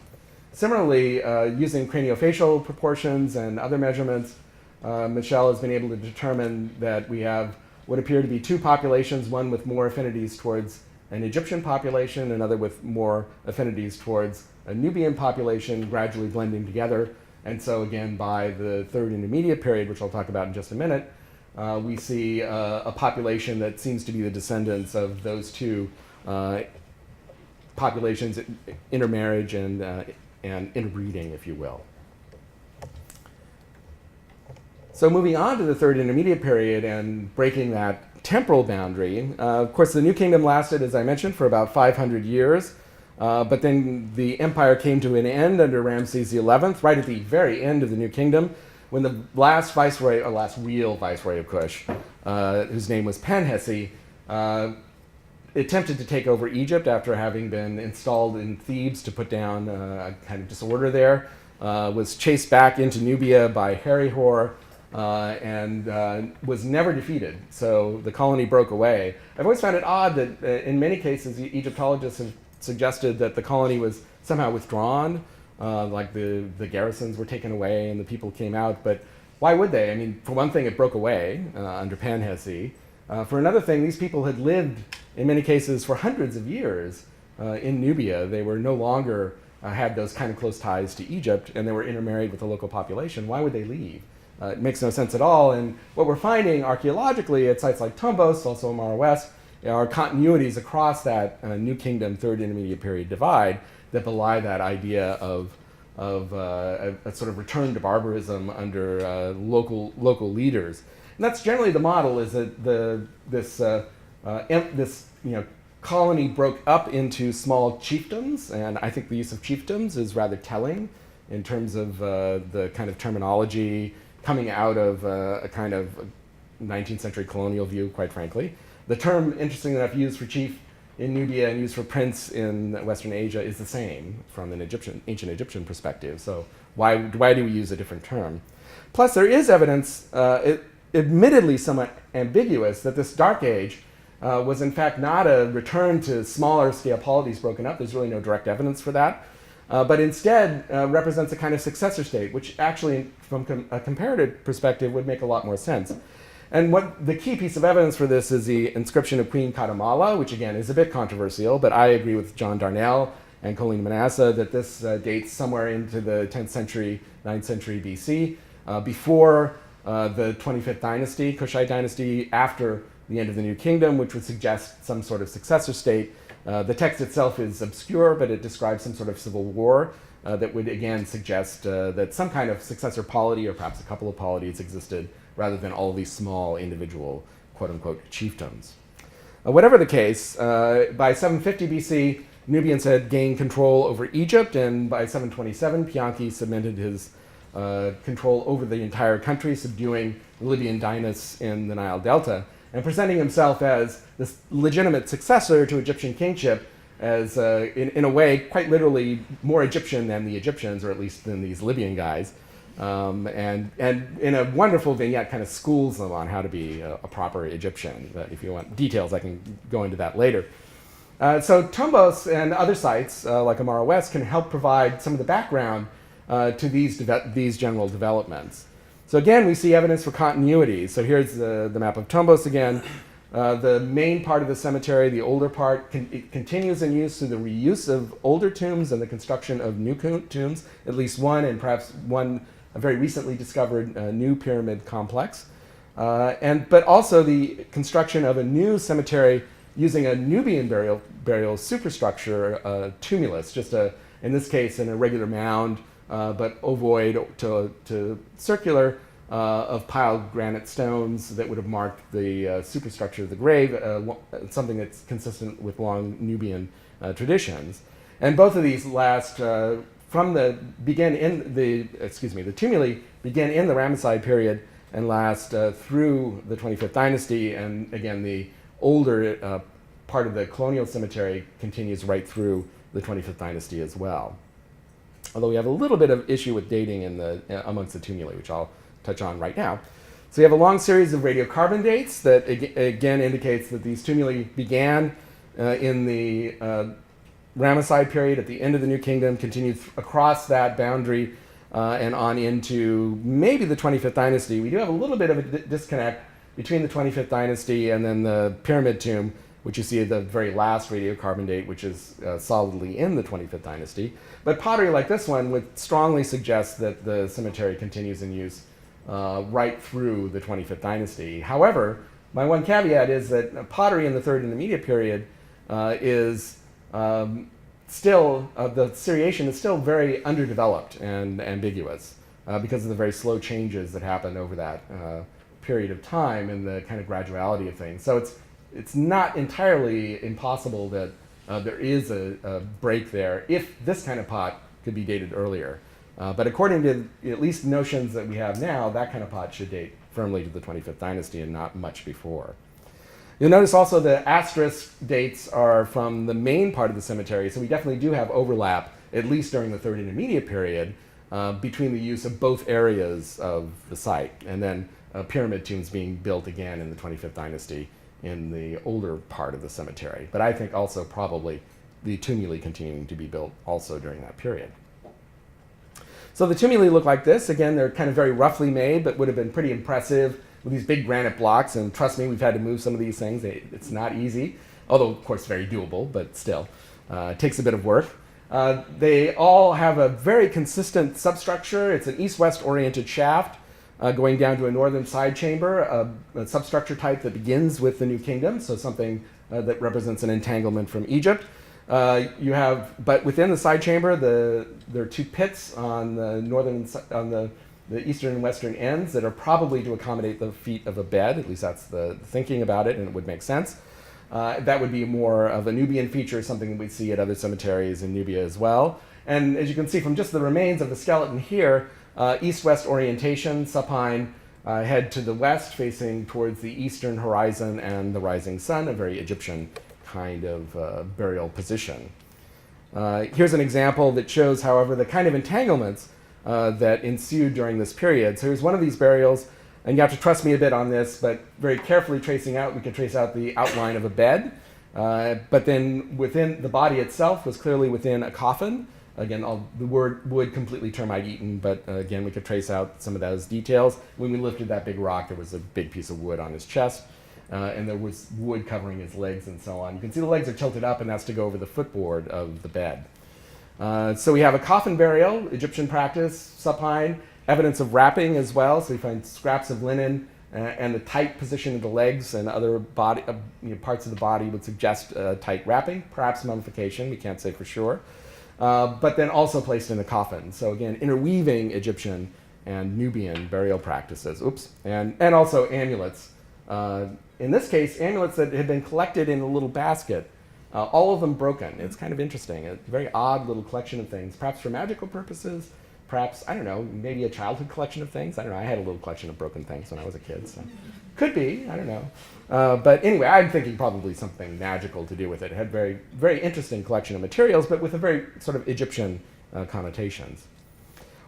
Similarly, using craniofacial proportions and other measurements, Michel has been able to determine that we have what appear to be two populations, one with more affinities towards an Egyptian population, another with more affinities towards a Nubian population, gradually blending together. And so again, by the Third Intermediate period, which I'll talk about in just a minute, we see a population that seems to be the descendants of those two populations, intermarriage and interbreeding, if you will. So moving on to the Third Intermediate period and breaking that temporal boundary, of course the New Kingdom lasted, as I mentioned, for about 500 years, but then the empire came to an end under Ramses XI, right at the very end of the New Kingdom, when the last viceroy, or last real viceroy of Kush, whose name was Penhesi, attempted to take over Egypt after having been installed in Thebes to put down a kind of disorder there, was chased back into Nubia by Herihor, and was never defeated. So the colony broke away. I've always found it odd that in many cases Egyptologists have suggested that the colony was somehow withdrawn, like the garrisons were taken away and the people came out, but why would they? I mean, for one thing, it broke away under Penhesi. For another thing, these people had lived, in many cases, for hundreds of years in Nubia. They were no longer had those kind of close ties to Egypt, and they were intermarried with the local population. Why would they leave? It makes no sense at all. And what we're finding archaeologically at sites like Tombos, also Amara West, are continuities across that New Kingdom Third Intermediate Period divide that belie that idea of a sort of return to barbarism under local leaders. And that's generally the model, is that this colony broke up into small chiefdoms, and I think the use of chiefdoms is rather telling in terms of the kind of terminology coming out of a kind of 19th century colonial view, quite frankly. The term, interesting enough, used for chief in Nubia and used for prince in Western Asia is the same from an ancient Egyptian perspective. So why do we use a different term? Plus, there is evidence, admittedly somewhat ambiguous, that this Dark Age was in fact not a return to smaller scale polities broken up. There's really no direct evidence for that. But instead represents a kind of successor state, which actually, from a comparative perspective, would make a lot more sense. And what the key piece of evidence for this is the inscription of Queen Katamala, which again is a bit controversial, but I agree with John Darnell and Colleen Manasseh that this dates somewhere into the 10th century, 9th century BC, before the 25th dynasty, Kushite dynasty, after the end of the New Kingdom, which would suggest some sort of successor state. The text itself is obscure, but it describes some sort of civil war that would again suggest that some kind of successor polity, or perhaps a couple of polities, existed rather than all these small individual quote-unquote chiefdoms. Whatever the case, by 750 BC, Nubians had gained control over Egypt, and by 727, Pianki cemented his control over the entire country, subduing the Libyan dynasts in the Nile Delta, and presenting himself as this legitimate successor to Egyptian kingship, as in a way quite literally more Egyptian than the Egyptians, or at least than these Libyan guys, and in a wonderful vignette kind of schools them on how to be a proper Egyptian. But if you want details, I can go into that later. So Tombos and other sites like Amara West can help provide some of the background to these general developments. So again, we see evidence for continuity. So here's the map of Tombos again. The main part of the cemetery, the older part, it continues in use through the reuse of older tombs and the construction of new tombs, at least one, and perhaps one a very recently discovered new pyramid complex. But also the construction of a new cemetery using a Nubian burial superstructure, tumulus, just in this case, an irregular mound, but ovoid to circular, of piled granite stones that would have marked the superstructure of the grave, something that's consistent with long Nubian traditions. And both of these last the tumuli begin in the Ramesside period and last through the 25th dynasty, and again the older part of the colonial cemetery continues right through the 25th dynasty as well. Although we have a little bit of issue with dating amongst the tumuli, which I'll touch on right now. So you have a long series of radiocarbon dates that again indicates that these tumuli began in the Ramesside period at the end of the New Kingdom, continued across that boundary and on into maybe the 25th dynasty. We do have a little bit of a disconnect between the 25th dynasty and then the Pyramid Tomb, which you see at the very last radiocarbon date, which is solidly in the 25th dynasty. But pottery like this one would strongly suggest that the cemetery continues in use right through the 25th dynasty. However, my one caveat is that pottery in the Third Intermediate period is still, the seriation is still very underdeveloped and ambiguous because of the very slow changes that happen over that period of time and the kind of graduality of things. So it's not entirely impossible that there is a break there if this kind of pot could be dated earlier. But according to at least notions that we have now, that kind of pot should date firmly to the 25th dynasty and not much before. You'll notice also the asterisk dates are from the main part of the cemetery, so we definitely do have overlap, at least during the Third Intermediate period, between the use of both areas of the site, and then pyramid tombs being built again in the 25th dynasty in the older part of the cemetery. But I think also probably the tumuli continuing to be built also during that period. So the tumuli look like this. Again, they're kind of very roughly made, but would have been pretty impressive with these big granite blocks. And trust me, we've had to move some of these things. It's not easy, although of course very doable, but still, it takes a bit of work. They all have a very consistent substructure. It's an east-west oriented shaft going down to a northern side chamber, a substructure type that begins with the New Kingdom, so something that represents an entanglement from Egypt. But within the side chamber, there are two pits on the eastern and western ends that are probably to accommodate the feet of a bed. At least that's the thinking about it, and it would make sense. That would be more of a Nubian feature, something that we'd see at other cemeteries in Nubia as well. And as you can see from just the remains of the skeleton here, east-west orientation, supine, head to the west, facing towards the eastern horizon and the rising sun, a very Egyptian kind of burial position. Here's an example that shows, however, the kind of entanglements that ensued during this period. So here's one of these burials, and you have to trust me a bit on this, but very carefully tracing out, we could trace out the outline of a bed, but then within the body itself was clearly within a coffin. Again, the word wood completely termite eaten, but again, we could trace out some of those details. When we lifted that big rock, there was a big piece of wood on his chest, and there was wood covering his legs and so on. You can see the legs are tilted up, and that's to go over the footboard of the bed. So we have a coffin burial, Egyptian practice, supine, evidence of wrapping as well. So you find scraps of linen, and the tight position of the legs and other body parts of the body would suggest tight wrapping, perhaps mummification, we can't say for sure. But then also placed in a coffin. So again, interweaving Egyptian and Nubian burial practices. And also amulets. In this case, amulets that had been collected in a little basket, all of them broken. It's kind of interesting. A very odd little collection of things, perhaps for magical purposes, perhaps, I don't know, maybe a childhood collection of things. I don't know. I had a little collection of broken things when I was a kid. So could be, I don't know. But anyway, I'm thinking probably something magical to do with it. It had very, very interesting collection of materials, but with a very sort of Egyptian connotations.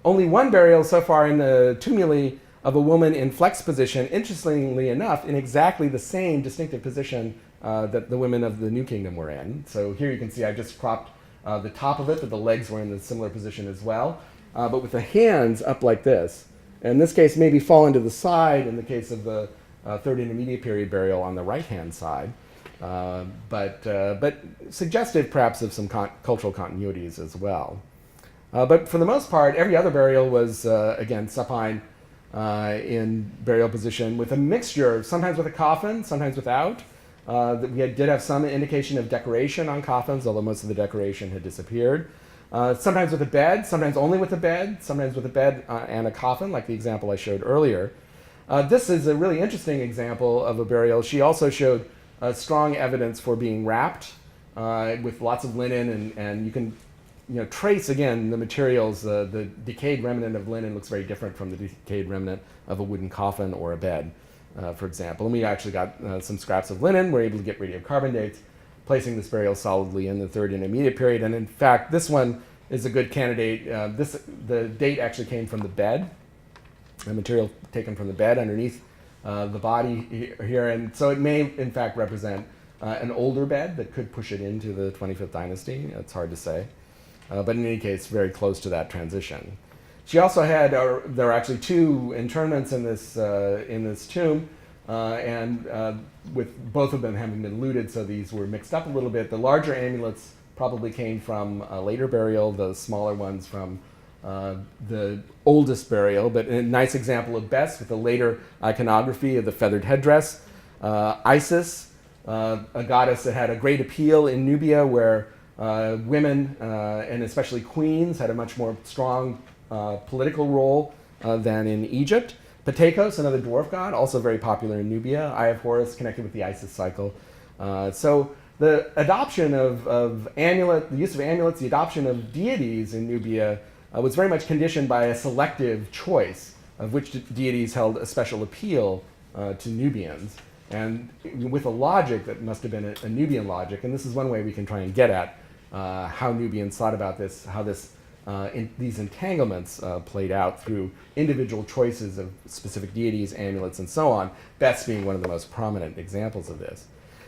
Only one burial so far in the tumuli of a woman in flex position, interestingly enough, in exactly the same distinctive position that the women of the New Kingdom were in. So here you can see I just cropped the top of it, but the legs were in a similar position as well, but with the hands up like this. In this case, maybe fall into the side in the case of the Third Intermediate period burial on the right-hand side, but suggestive perhaps of some cultural continuities as well. But for the most part, every other burial was, again, supine in burial position with a mixture, sometimes with a coffin, sometimes without. We did have some indication of decoration on coffins, although most of the decoration had disappeared. Sometimes with a bed, sometimes only with a bed, sometimes with a bed and a coffin, like the example I showed earlier. This is a really interesting example of a burial. She also showed strong evidence for being wrapped with lots of linen, and you can trace again the materials. The decayed remnant of linen looks very different from the decayed remnant of a wooden coffin or a bed, for example. And we actually got some scraps of linen. We're able to get radiocarbon dates, placing this burial solidly in the Third Intermediate period. And in fact, this one is a good candidate. The date actually came from the bed. material taken from the bed underneath the body here. And so it may, in fact, represent an older bed that could push it into the 25th dynasty. It's hard to say. But in any case, very close to that transition. She also had, there are actually 2 internments in this tomb, and with both of them having been looted, so these were mixed up a little bit. The larger amulets probably came from a later burial, the smaller ones from the oldest burial, but a nice example of Bes with a later iconography of the feathered headdress. Isis, a goddess that had a great appeal in Nubia, where women, and especially queens, had a much more strong political role than in Egypt. Patekos, another dwarf god, also very popular in Nubia. Eye of Horus, connected with the Isis cycle. So the adoption of amulet, the use of amulets, the adoption of deities in Nubia was very much conditioned by a selective choice of which deities held a special appeal to Nubians, and with a logic that must have been a Nubian logic. And this is one way we can try and get at how Nubians thought about this, how these entanglements played out through individual choices of specific deities, amulets, and so on, Bes being one of the most prominent examples of this.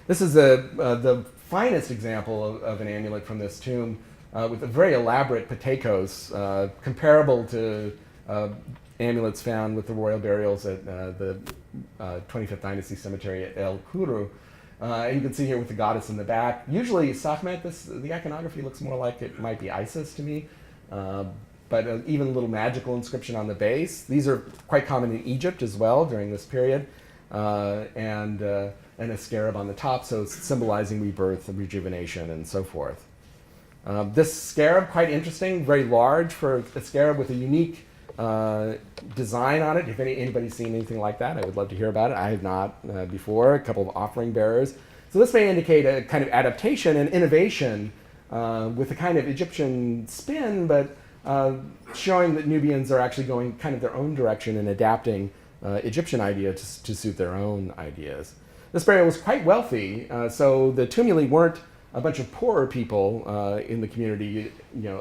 This is the finest example of an amulet from this tomb, with a very elaborate patekos, comparable to amulets found with the royal burials at the 25th Dynasty Cemetery at El Kuru. And you can see here with the goddess in the back. Usually Sekhmet, the iconography looks more like it might be Isis to me, but even a little magical inscription on the base. These are quite common in Egypt as well during this period, and a scarab on the top, so it's symbolizing rebirth, rejuvenation, and so forth. This scarab, quite interesting, very large for a scarab with a unique design on it. If anybody's seen anything like that, I would love to hear about it. I have not before. A couple of offering bearers. So this may indicate a kind of adaptation and innovation with a kind of Egyptian spin, but showing that Nubians are actually going kind of their own direction and adapting Egyptian ideas to suit their own ideas. This burial was quite wealthy, so the tumuli weren't a bunch of poorer people in the community,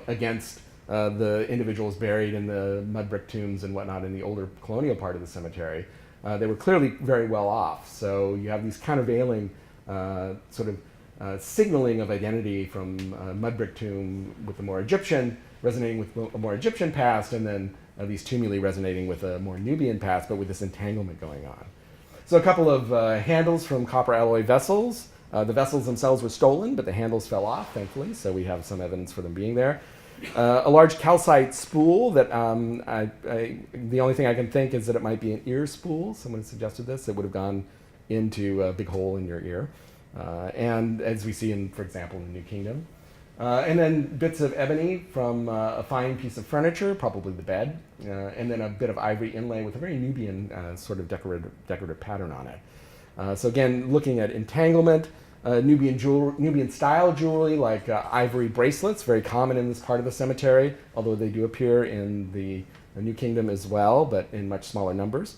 against the individuals buried in the mud brick tombs and whatnot in the older colonial part of the cemetery. They were clearly very well off. So you have these countervailing signaling of identity from mud brick tomb with the more Egyptian, resonating with a more Egyptian past, and then these tumuli resonating with a more Nubian past, but with this entanglement going on. So a couple of handles from copper alloy vessels. The vessels themselves were stolen, but the handles fell off, thankfully, so we have some evidence for them being there. A large calcite spool that the only thing I can think is that it might be an ear spool. Someone suggested this. It would have gone into a big hole in your ear. And as we see, for example, in the New Kingdom. And then bits of ebony from a fine piece of furniture, probably the bed, and then a bit of ivory inlay with a very Nubian sort of decorative pattern on it. So again, looking at entanglement, Nubian style jewelry like ivory bracelets, very common in this part of the cemetery, although they do appear in the New Kingdom as well, but in much smaller numbers.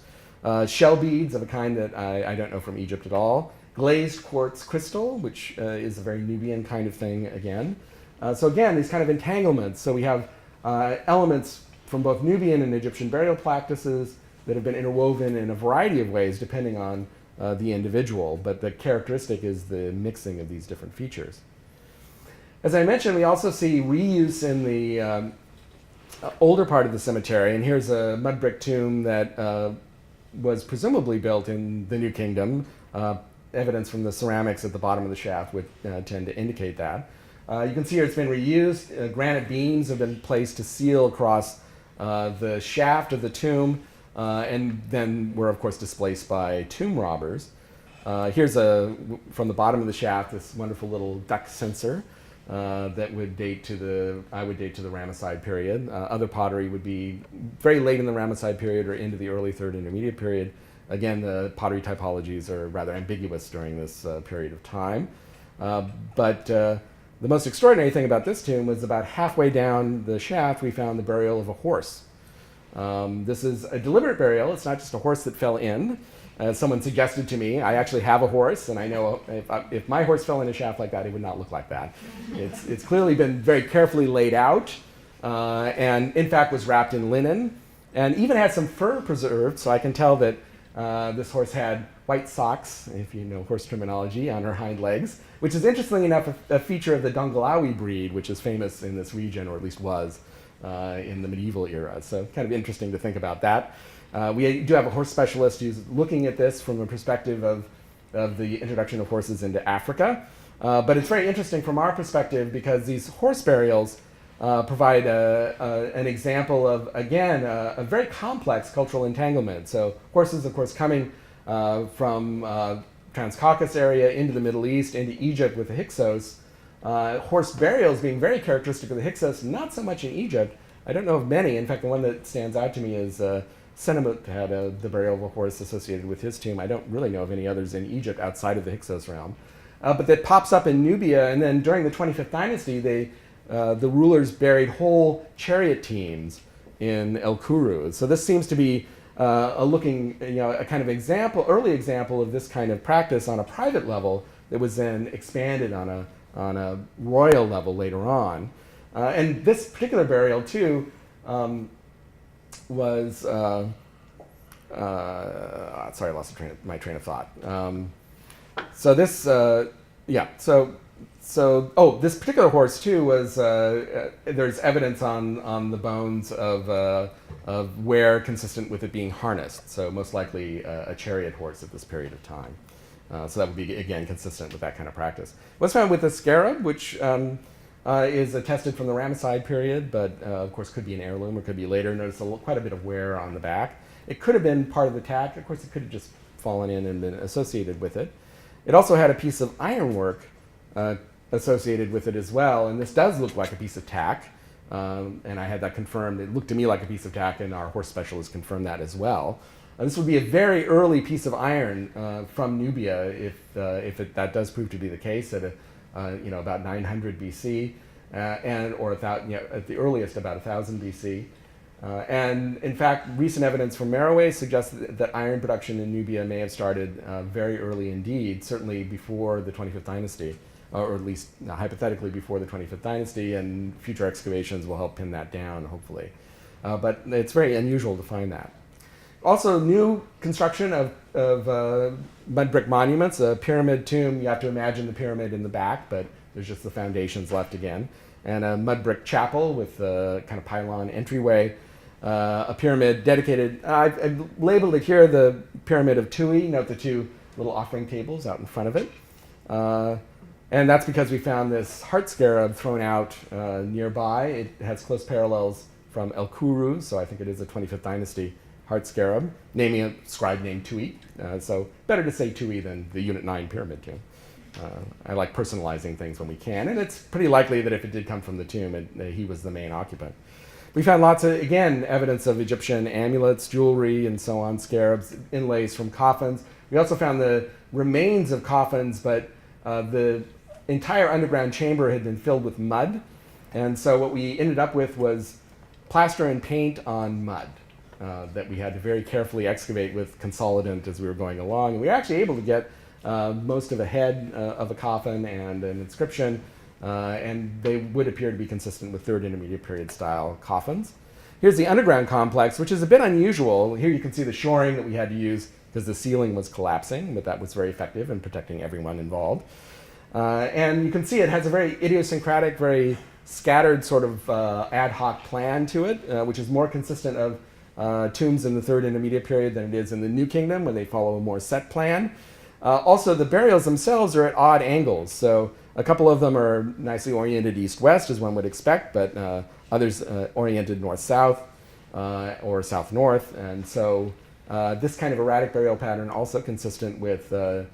Shell beads of a kind that I don't know from Egypt at all. Glazed quartz crystal, which is a very Nubian kind of thing again. So again, these kind of entanglements. So we have elements from both Nubian and Egyptian burial practices that have been interwoven in a variety of ways depending on the individual, but the characteristic is the mixing of these different features. As I mentioned, we also see reuse in the older part of the cemetery, and here's a mud brick tomb that was presumably built in the New Kingdom. Evidence from the ceramics at the bottom of the shaft would tend to indicate that. You can see here it's been reused. Granite beams have been placed to seal across the shaft of the tomb, and then were of course displaced by tomb robbers. Here's from the bottom of the shaft, this wonderful little duck censer that would date to the Ramesside period. Other pottery would be very late in the Ramesside period or into the early Third Intermediate period. Again, the pottery typologies are rather ambiguous during this period of time. But the most extraordinary thing about this tomb was about halfway down the shaft, we found the burial of a horse. This is a deliberate burial. It's not just a horse that fell in. As someone suggested to me, I actually have a horse, and I know if my horse fell in a shaft like that, it would not look like that. It's clearly been very carefully laid out, and in fact was wrapped in linen and even had some fur preserved, so I can tell that this horse had white socks, if you know horse terminology, on her hind legs, which is interestingly enough a feature of the Dongolawi breed, which is famous in this region, or at least was in the medieval era. So kind of interesting to think about that. We do have a horse specialist who's looking at this from a perspective of the introduction of horses into Africa. But it's very interesting from our perspective because these horse burials provide an example of, again, a very complex cultural entanglement. So horses, of course, coming from Transcaucasus area into the Middle East, into Egypt with the Hyksos. Horse burials being very characteristic of the Hyksos, not so much in Egypt. I don't know of many. In fact, the one that stands out to me is Sennemut had the burial of a horse associated with his tomb. I don't really know of any others in Egypt outside of the Hyksos realm. But that pops up in Nubia, and then during the 25th dynasty, the rulers buried whole chariot teams in El Kuru. So this seems to be a kind of early example of this kind of practice on a private level that was then expanded on a royal level later on. And this particular burial, too, was sorry, I lost my train of thought. So this, this particular horse too was there's evidence on the bones of wear consistent with it being harnessed. So most likely a chariot horse at this period of time. So that would be again consistent with that kind of practice. What's found with the scarab, which is attested from the Ramesside period, but of course could be an heirloom or could be later. Notice quite a bit of wear on the back. It could have been part of the tack. Of course, it could have just fallen in and been associated with it. It also had a piece of ironwork associated with it as well, and this does look like a piece of tack. And I had that confirmed. It looked to me like a piece of tack, and our horse specialist confirmed that as well. This would be a very early piece of iron from Nubia, if that does prove to be the case at about 900 BC, or at the earliest about 1000 BC. And in fact, recent evidence from Merowe suggests that iron production in Nubia may have started very early indeed, certainly before the 25th dynasty, or at least hypothetically before the 25th dynasty, and future excavations will help pin that down, hopefully. But it's very unusual to find that. Also, new construction of mud brick monuments, a pyramid tomb. You have to imagine the pyramid in the back, but there's just the foundations left again. And a mud brick chapel with a kind of pylon entryway. A pyramid dedicated, I've labeled it here the Pyramid of Tui. Note the two little offering tables out in front of it. And that's because we found this heart scarab thrown out nearby. It has close parallels from El Kuru, so I think it is a 25th dynasty heart scarab, naming a scribe named Tui. So better to say Tui than the Unit 9 pyramid tomb. I like personalizing things when we can, and it's pretty likely that if it did come from the tomb, he was the main occupant. We found lots of, again, evidence of Egyptian amulets, jewelry, and so on, scarabs, inlays from coffins. We also found the remains of coffins, but the entire underground chamber had been filled with mud. And so what we ended up with was plaster and paint on mud that we had to very carefully excavate with consolidant as we were going along. And we were actually able to get most of a head of a coffin and an inscription, and they would appear to be consistent with Third Intermediate Period style coffins. Here's the underground complex, which is a bit unusual. Here you can see the shoring that we had to use because the ceiling was collapsing, but that was very effective in protecting everyone involved. And you can see it has a very idiosyncratic, very scattered sort of ad hoc plan to it, which is more consistent of tombs in the Third Intermediate Period than it is in the New Kingdom, where they follow a more set plan. Also, the burials themselves are at odd angles. So a couple of them are nicely oriented east-west, as one would expect, but others oriented north-south or south-north. And so this kind of erratic burial pattern also consistent with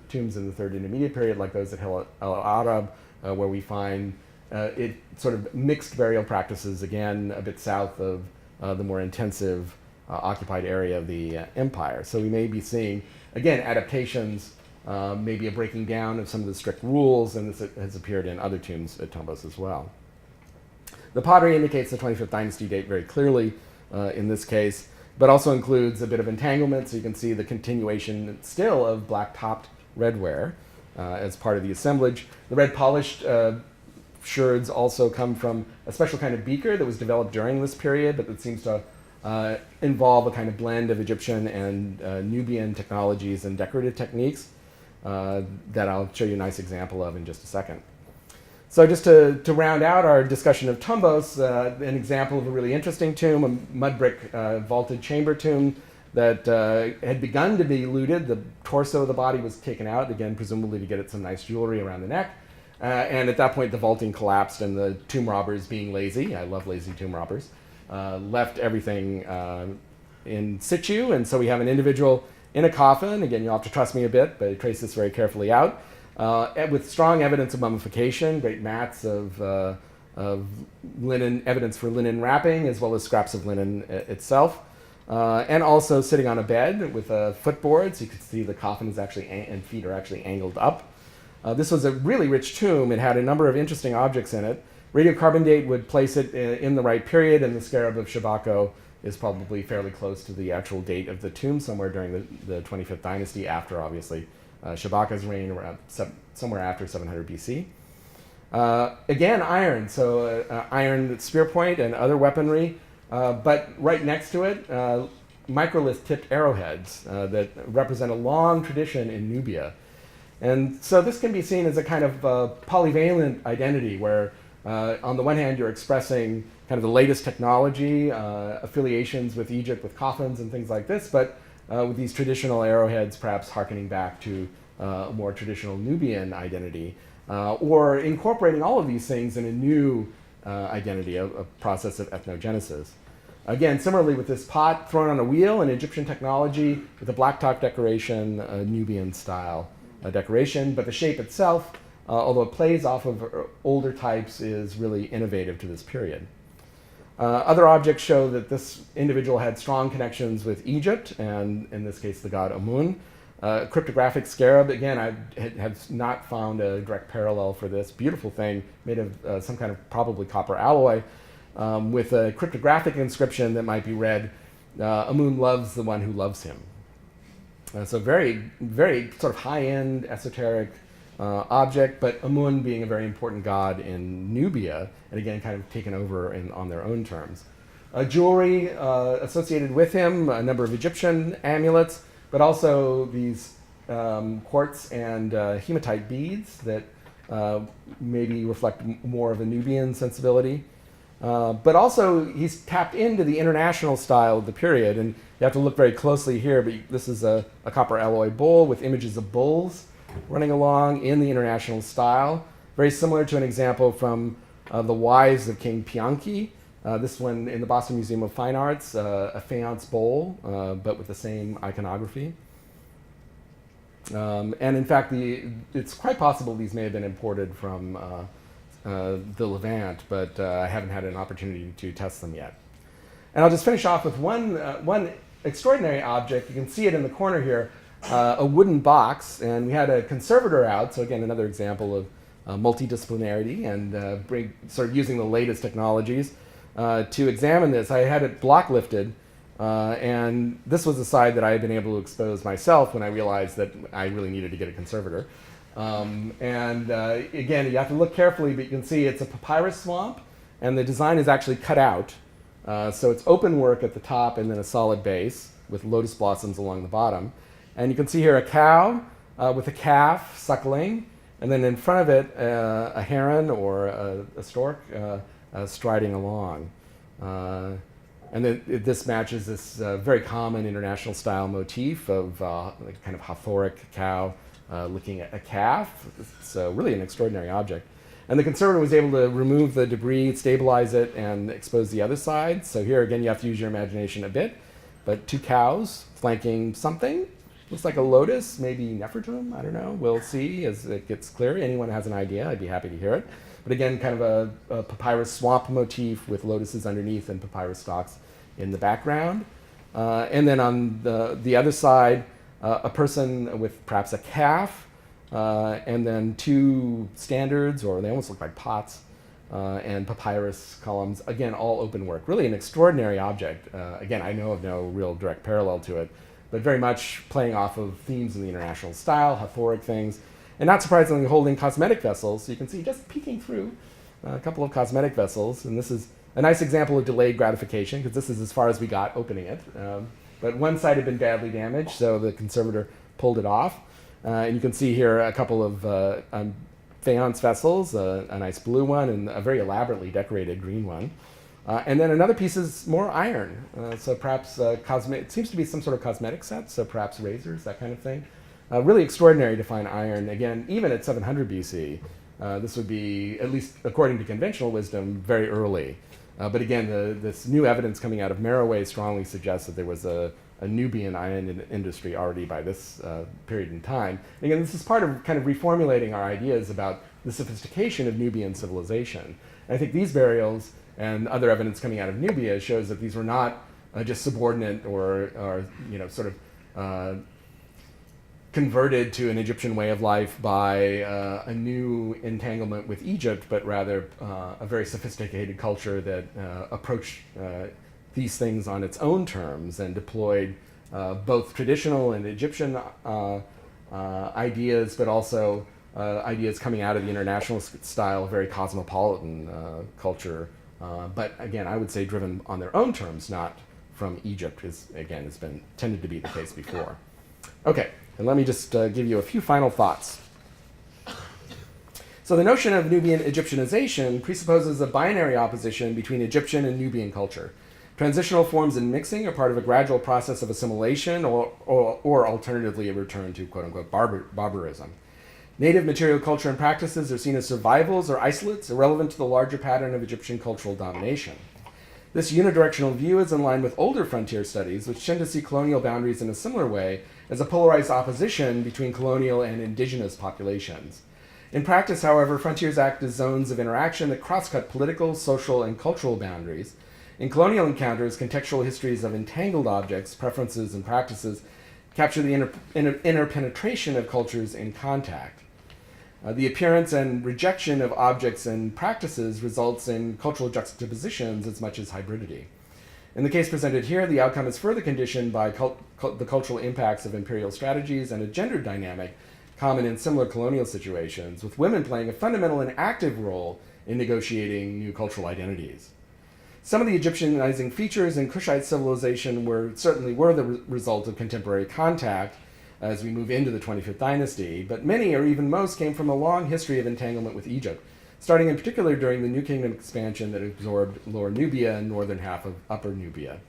tombs in the Third Intermediate Period, like those at El Arab, where we find it sort of mixed burial practices, again, a bit south of the more intensive occupied area of the empire. So we may be seeing, again, adaptations, maybe a breaking down of some of the strict rules, and this has appeared in other tombs at Tombos as well. The pottery indicates the 25th dynasty date very clearly in this case, but also includes a bit of entanglement, so you can see the continuation still of black-topped redware as part of the assemblage. The red polished sherds also come from a special kind of beaker that was developed during this period, but that seems to involve a kind of blend of Egyptian and Nubian technologies and decorative techniques that I'll show you a nice example of in just a second. So just to round out our discussion of tombos, an example of a really interesting tomb, a mud brick vaulted chamber tomb that had begun to be looted. The torso of the body was taken out, again, presumably to get it some nice jewelry around the neck. And at that point, the vaulting collapsed, and the tomb robbers, being lazy, I love lazy tomb robbers, left everything in situ. And so we have an individual in a coffin. Again, you'll have to trust me a bit, but I trace this very carefully out. With strong evidence of mummification, great mats of linen, evidence for linen wrapping, as well as scraps of linen itself. And also sitting on a bed with a footboard, so you can see the coffin is actually, and feet are actually angled up. This was a really rich tomb. It had a number of interesting objects in it. Radiocarbon date would place it in the right period, and the scarab of Shabako is probably fairly close to the actual date of the tomb, somewhere during the 25th dynasty, after, obviously, Shabaka's reign, around somewhere after 700 BC. Again, iron, so iron spear point and other weaponry, but right next to it, microlith tipped arrowheads that represent a long tradition in Nubia. And so this can be seen as a kind of polyvalent identity where on the one hand you're expressing kind of the latest technology, affiliations with Egypt with coffins and things like this, but with these traditional arrowheads perhaps harkening back to a more traditional Nubian identity, or incorporating all of these things in a new identity, a process of ethnogenesis. Again, similarly with this pot thrown on a wheel, an Egyptian technology with a black top decoration, a Nubian style decoration, but the shape itself, although it plays off of older types, is really innovative to this period. Other objects show that this individual had strong connections with Egypt, and in this case the god Amun. Cryptographic scarab, again, I have not found a direct parallel for this. Beautiful thing, made of some kind of probably copper alloy, with a cryptographic inscription that might be read, Amun loves the one who loves him. So very, very sort of high-end, esoteric object, but Amun being a very important god in Nubia, and again, kind of taken over on their own terms. Jewelry associated with him, a number of Egyptian amulets, but also these quartz and hematite beads that maybe reflect more of a Nubian sensibility. But also, he's tapped into the international style of the period, and you have to look very closely here, but this is a copper alloy bowl with images of bulls running along in the international style, very similar to an example from the Wives of King Pianki. This one in the Boston Museum of Fine Arts, a faience bowl, but with the same iconography. And in fact, it's quite possible these may have been imported from the Levant, but I haven't had an opportunity to test them yet. And I'll just finish off with one extraordinary object. You can see it in the corner here, a wooden box, and we had a conservator out, so again, another example of multidisciplinarity and sort of using the latest technologies to examine this. I had it block lifted, and this was the side that I had been able to expose myself when I realized that I really needed to get a conservator. Again, you have to look carefully, but you can see it's a papyrus swamp, and the design is actually cut out. So it's open work at the top and then a solid base with lotus blossoms along the bottom. And you can see here a cow with a calf suckling, and then in front of it a heron or a stork striding along. And then this matches this very common international style motif of kind of Hathoric cow looking at a calf. So really an extraordinary object. And the conservator was able to remove the debris, stabilize it, and expose the other side. So here again, you have to use your imagination a bit. But two cows flanking something. Looks like a lotus, maybe Nefertum, I don't know. We'll see as it gets clear. Anyone has an idea, I'd be happy to hear it. But again, kind of a papyrus swamp motif with lotuses underneath and papyrus stalks in the background. And then on the other side, a person with perhaps a calf, and then two standards, or they almost look like pots, and papyrus columns, again, all open work. Really an extraordinary object. Again, I know of no real direct parallel to it, but very much playing off of themes in the international style, Hathoric things, and not surprisingly holding cosmetic vessels. So you can see just peeking through a couple of cosmetic vessels, and this is a nice example of delayed gratification, because this is as far as we got opening it. But one side had been badly damaged, so the conservator pulled it off. And you can see here a couple of faience vessels, a nice blue one and a very elaborately decorated green one. And then another piece is more iron. So perhaps it seems to be some sort of cosmetic set, so perhaps razors, that kind of thing. Really extraordinary to find iron, again, even at 700 BC. This would be, at least according to conventional wisdom, very early. But again, this new evidence coming out of Merowe strongly suggests that there was a Nubian iron industry already by this period in time. And again, this is part of kind of reformulating our ideas about the sophistication of Nubian civilization. And I think these burials and other evidence coming out of Nubia shows that these were not just subordinate or sort of converted to an Egyptian way of life by a new entanglement with Egypt, but rather a very sophisticated culture that approached these things on its own terms and deployed both traditional and Egyptian ideas, but also ideas coming out of the international style, very cosmopolitan culture. But again, I would say driven on their own terms, not from Egypt, as again has been tended to be the case before. Okay, and let me just give you a few final thoughts. So the notion of Nubian Egyptianization presupposes a binary opposition between Egyptian and Nubian culture. Transitional forms and mixing are part of a gradual process of assimilation or alternatively a return to quote-unquote barbarism. Native material culture and practices are seen as survivals or isolates irrelevant to the larger pattern of Egyptian cultural domination. This unidirectional view is in line with older frontier studies, which tend to see colonial boundaries in a similar way as a polarized opposition between colonial and indigenous populations. In practice, however, frontiers act as zones of interaction that cross-cut political, social, and cultural boundaries. In colonial encounters, contextual histories of entangled objects, preferences, and practices capture the interpenetration of cultures in contact. The appearance and rejection of objects and practices results in cultural juxtapositions as much as hybridity. In the case presented here, the outcome is further conditioned by the cultural impacts of imperial strategies and a gender dynamic common in similar colonial situations, with women playing a fundamental and active role in negotiating new cultural identities. Some of the Egyptianizing features in Kushite civilization certainly were the result of contemporary contact as we move into the 25th dynasty, but many or even most came from a long history of entanglement with Egypt, starting in particular during the New Kingdom expansion that absorbed Lower Nubia and northern half of Upper Nubia.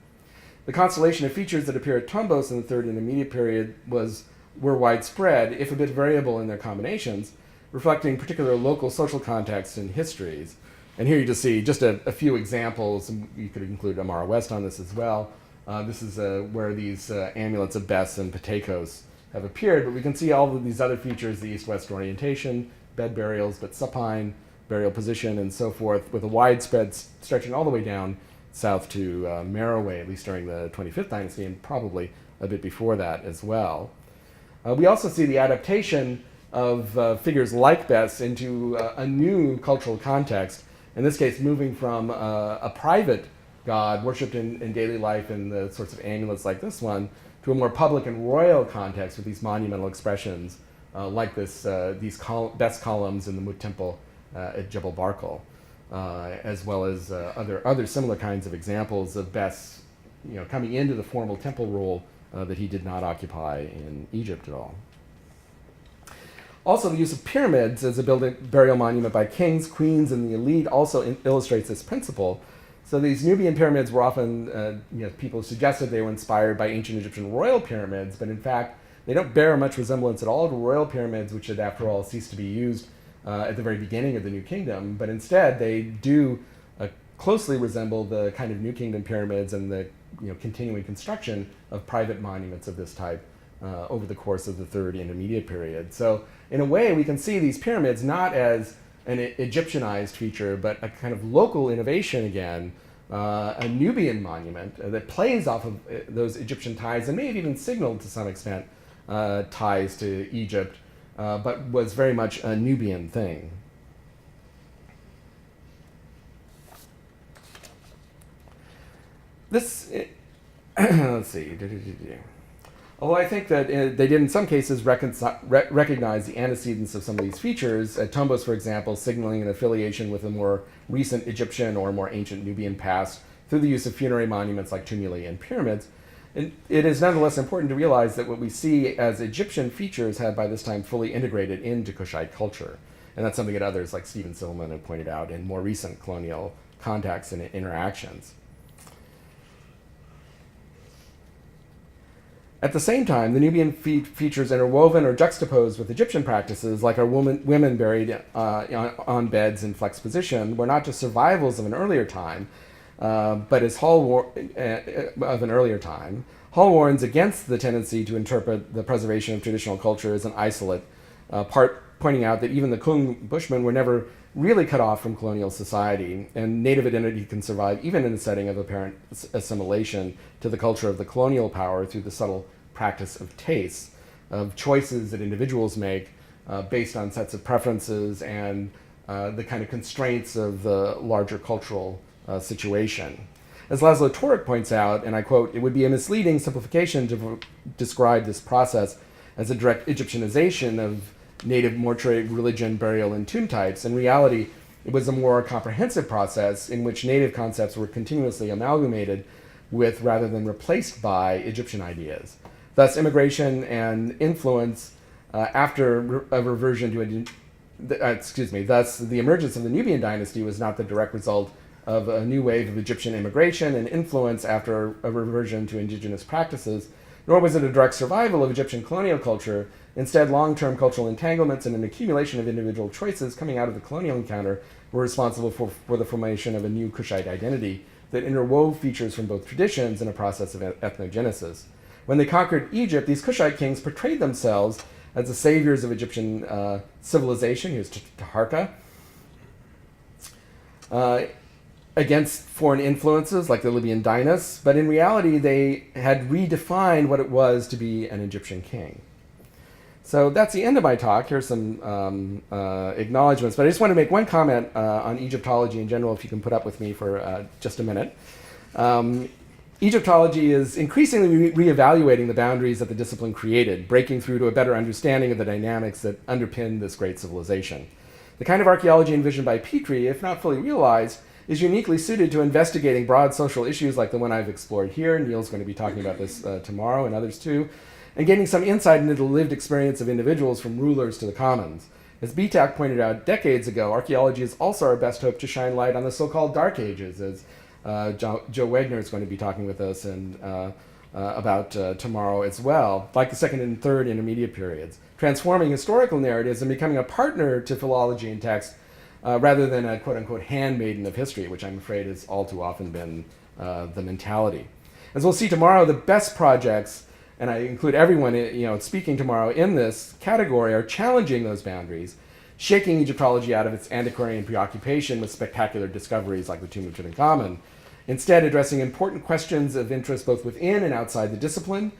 The constellation of features that appear at Tombos in the Third Intermediate period were widespread, if a bit variable in their combinations, reflecting particular local social contexts and histories. And here you just see just a few examples, and you could include Amara West on this as well. This is where these amulets of Bes and Patekos have appeared, but we can see all of these other features, the east-west orientation, bed burials, but supine, burial position, and so forth, with a widespread stretching all the way down south to Merowe, at least during the 25th dynasty, and probably a bit before that as well. We also see the adaptation of figures like Bes into a new cultural context, in this case moving from a private god worshipped in daily life in the sorts of amulets like this one, to a more public and royal context with these monumental expressions like these Bes columns in the Mut Temple at Jebel Barkal, as well as other similar kinds of examples of Bes coming into the formal temple role that he did not occupy in Egypt at all. Also, the use of pyramids as a burial monument by kings, queens, and the elite also illustrates this principle. So these Nubian pyramids were often, people suggested they were inspired by ancient Egyptian royal pyramids, but in fact, they don't bear much resemblance at all to royal pyramids, which had, after all, ceased to be used at the very beginning of the New Kingdom. But instead, they do closely resemble the kind of New Kingdom pyramids and the continuing construction of private monuments of this type over the course of the Third Intermediate period. So in a way, we can see these pyramids not as an Egyptianized feature, but a kind of local innovation again, a Nubian monument that plays off of those Egyptian ties and may have even signaled to some extent ties to Egypt, but was very much a Nubian thing. This, let's see. Although I think that they did in some cases recognize the antecedents of some of these features, at Tombos, for example, signaling an affiliation with a more recent Egyptian or more ancient Nubian past through the use of funerary monuments like tumuli and pyramids. And it is nonetheless important to realize that what we see as Egyptian features had by this time fully integrated into Kushite culture. And that's something that others like Stephen Silliman have pointed out in more recent colonial contacts and interactions. At the same time, the Nubian features interwoven or juxtaposed with Egyptian practices, like our women buried on beds in flexed position, were not just survivals of an earlier time, but as Hall warns against the tendency to interpret the preservation of traditional culture as an isolate, pointing out that even the Kung Bushmen were never really cut off from colonial society, and native identity can survive even in a setting of apparent assimilation to the culture of the colonial power through the subtle practice of tastes, of choices that individuals make based on sets of preferences and the kind of constraints of the larger cultural situation. As Laszlo Torik points out, and I quote, "It would be a misleading simplification to describe this process as a direct Egyptianization of native mortuary religion, burial, and tomb types. In reality, it was a more comprehensive process in which native concepts were continuously amalgamated with, rather than replaced by, Egyptian ideas. Thus, immigration and influence after a reversion to thus the emergence of the Nubian dynasty was not the direct result of a new wave of Egyptian immigration and influence after a reversion to indigenous practices, nor was it a direct survival of Egyptian colonial culture. Instead, long-term cultural entanglements and an accumulation of individual choices coming out of the colonial encounter were responsible for the formation of a new Kushite identity that interwove features from both traditions in a process of ethnogenesis. When they conquered Egypt, these Kushite kings portrayed themselves as the saviors of Egyptian civilization, here's Taharqa, against foreign influences like the Libyan dynasts, but in reality they had redefined what it was to be an Egyptian king. So that's the end of my talk. Here's some acknowledgments, but I just want to make one comment on Egyptology in general, if you can put up with me for just a minute. Egyptology is increasingly reevaluating the boundaries that the discipline created, breaking through to a better understanding of the dynamics that underpin this great civilization. The kind of archaeology envisioned by Petrie, if not fully realized, is uniquely suited to investigating broad social issues like the one I've explored here. Neil's going to be talking about this tomorrow, and others too, and gaining some insight into the lived experience of individuals from rulers to the commons. As BTAC pointed out decades ago, archaeology is also our best hope to shine light on the so-called Dark Ages, as Joe Wagner is going to be talking with us and about tomorrow as well, like the Second and Third Intermediate periods, transforming historical narratives and becoming a partner to philology and text rather than a quote-unquote handmaiden of history, which I'm afraid has all too often been the mentality. As we'll see tomorrow, the best projects, and I include everyone speaking tomorrow in this category, are challenging those boundaries, shaking Egyptology out of its antiquarian preoccupation with spectacular discoveries like the Tomb of Tutankhamun, instead addressing important questions of interest both within and outside the discipline,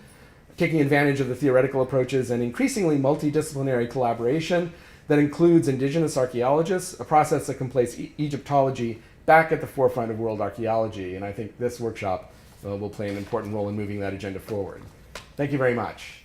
taking advantage of the theoretical approaches and increasingly multidisciplinary collaboration that includes indigenous archaeologists, a process that can place Egyptology back at the forefront of world archaeology. And I think this workshop will play an important role in moving that agenda forward. Thank you very much.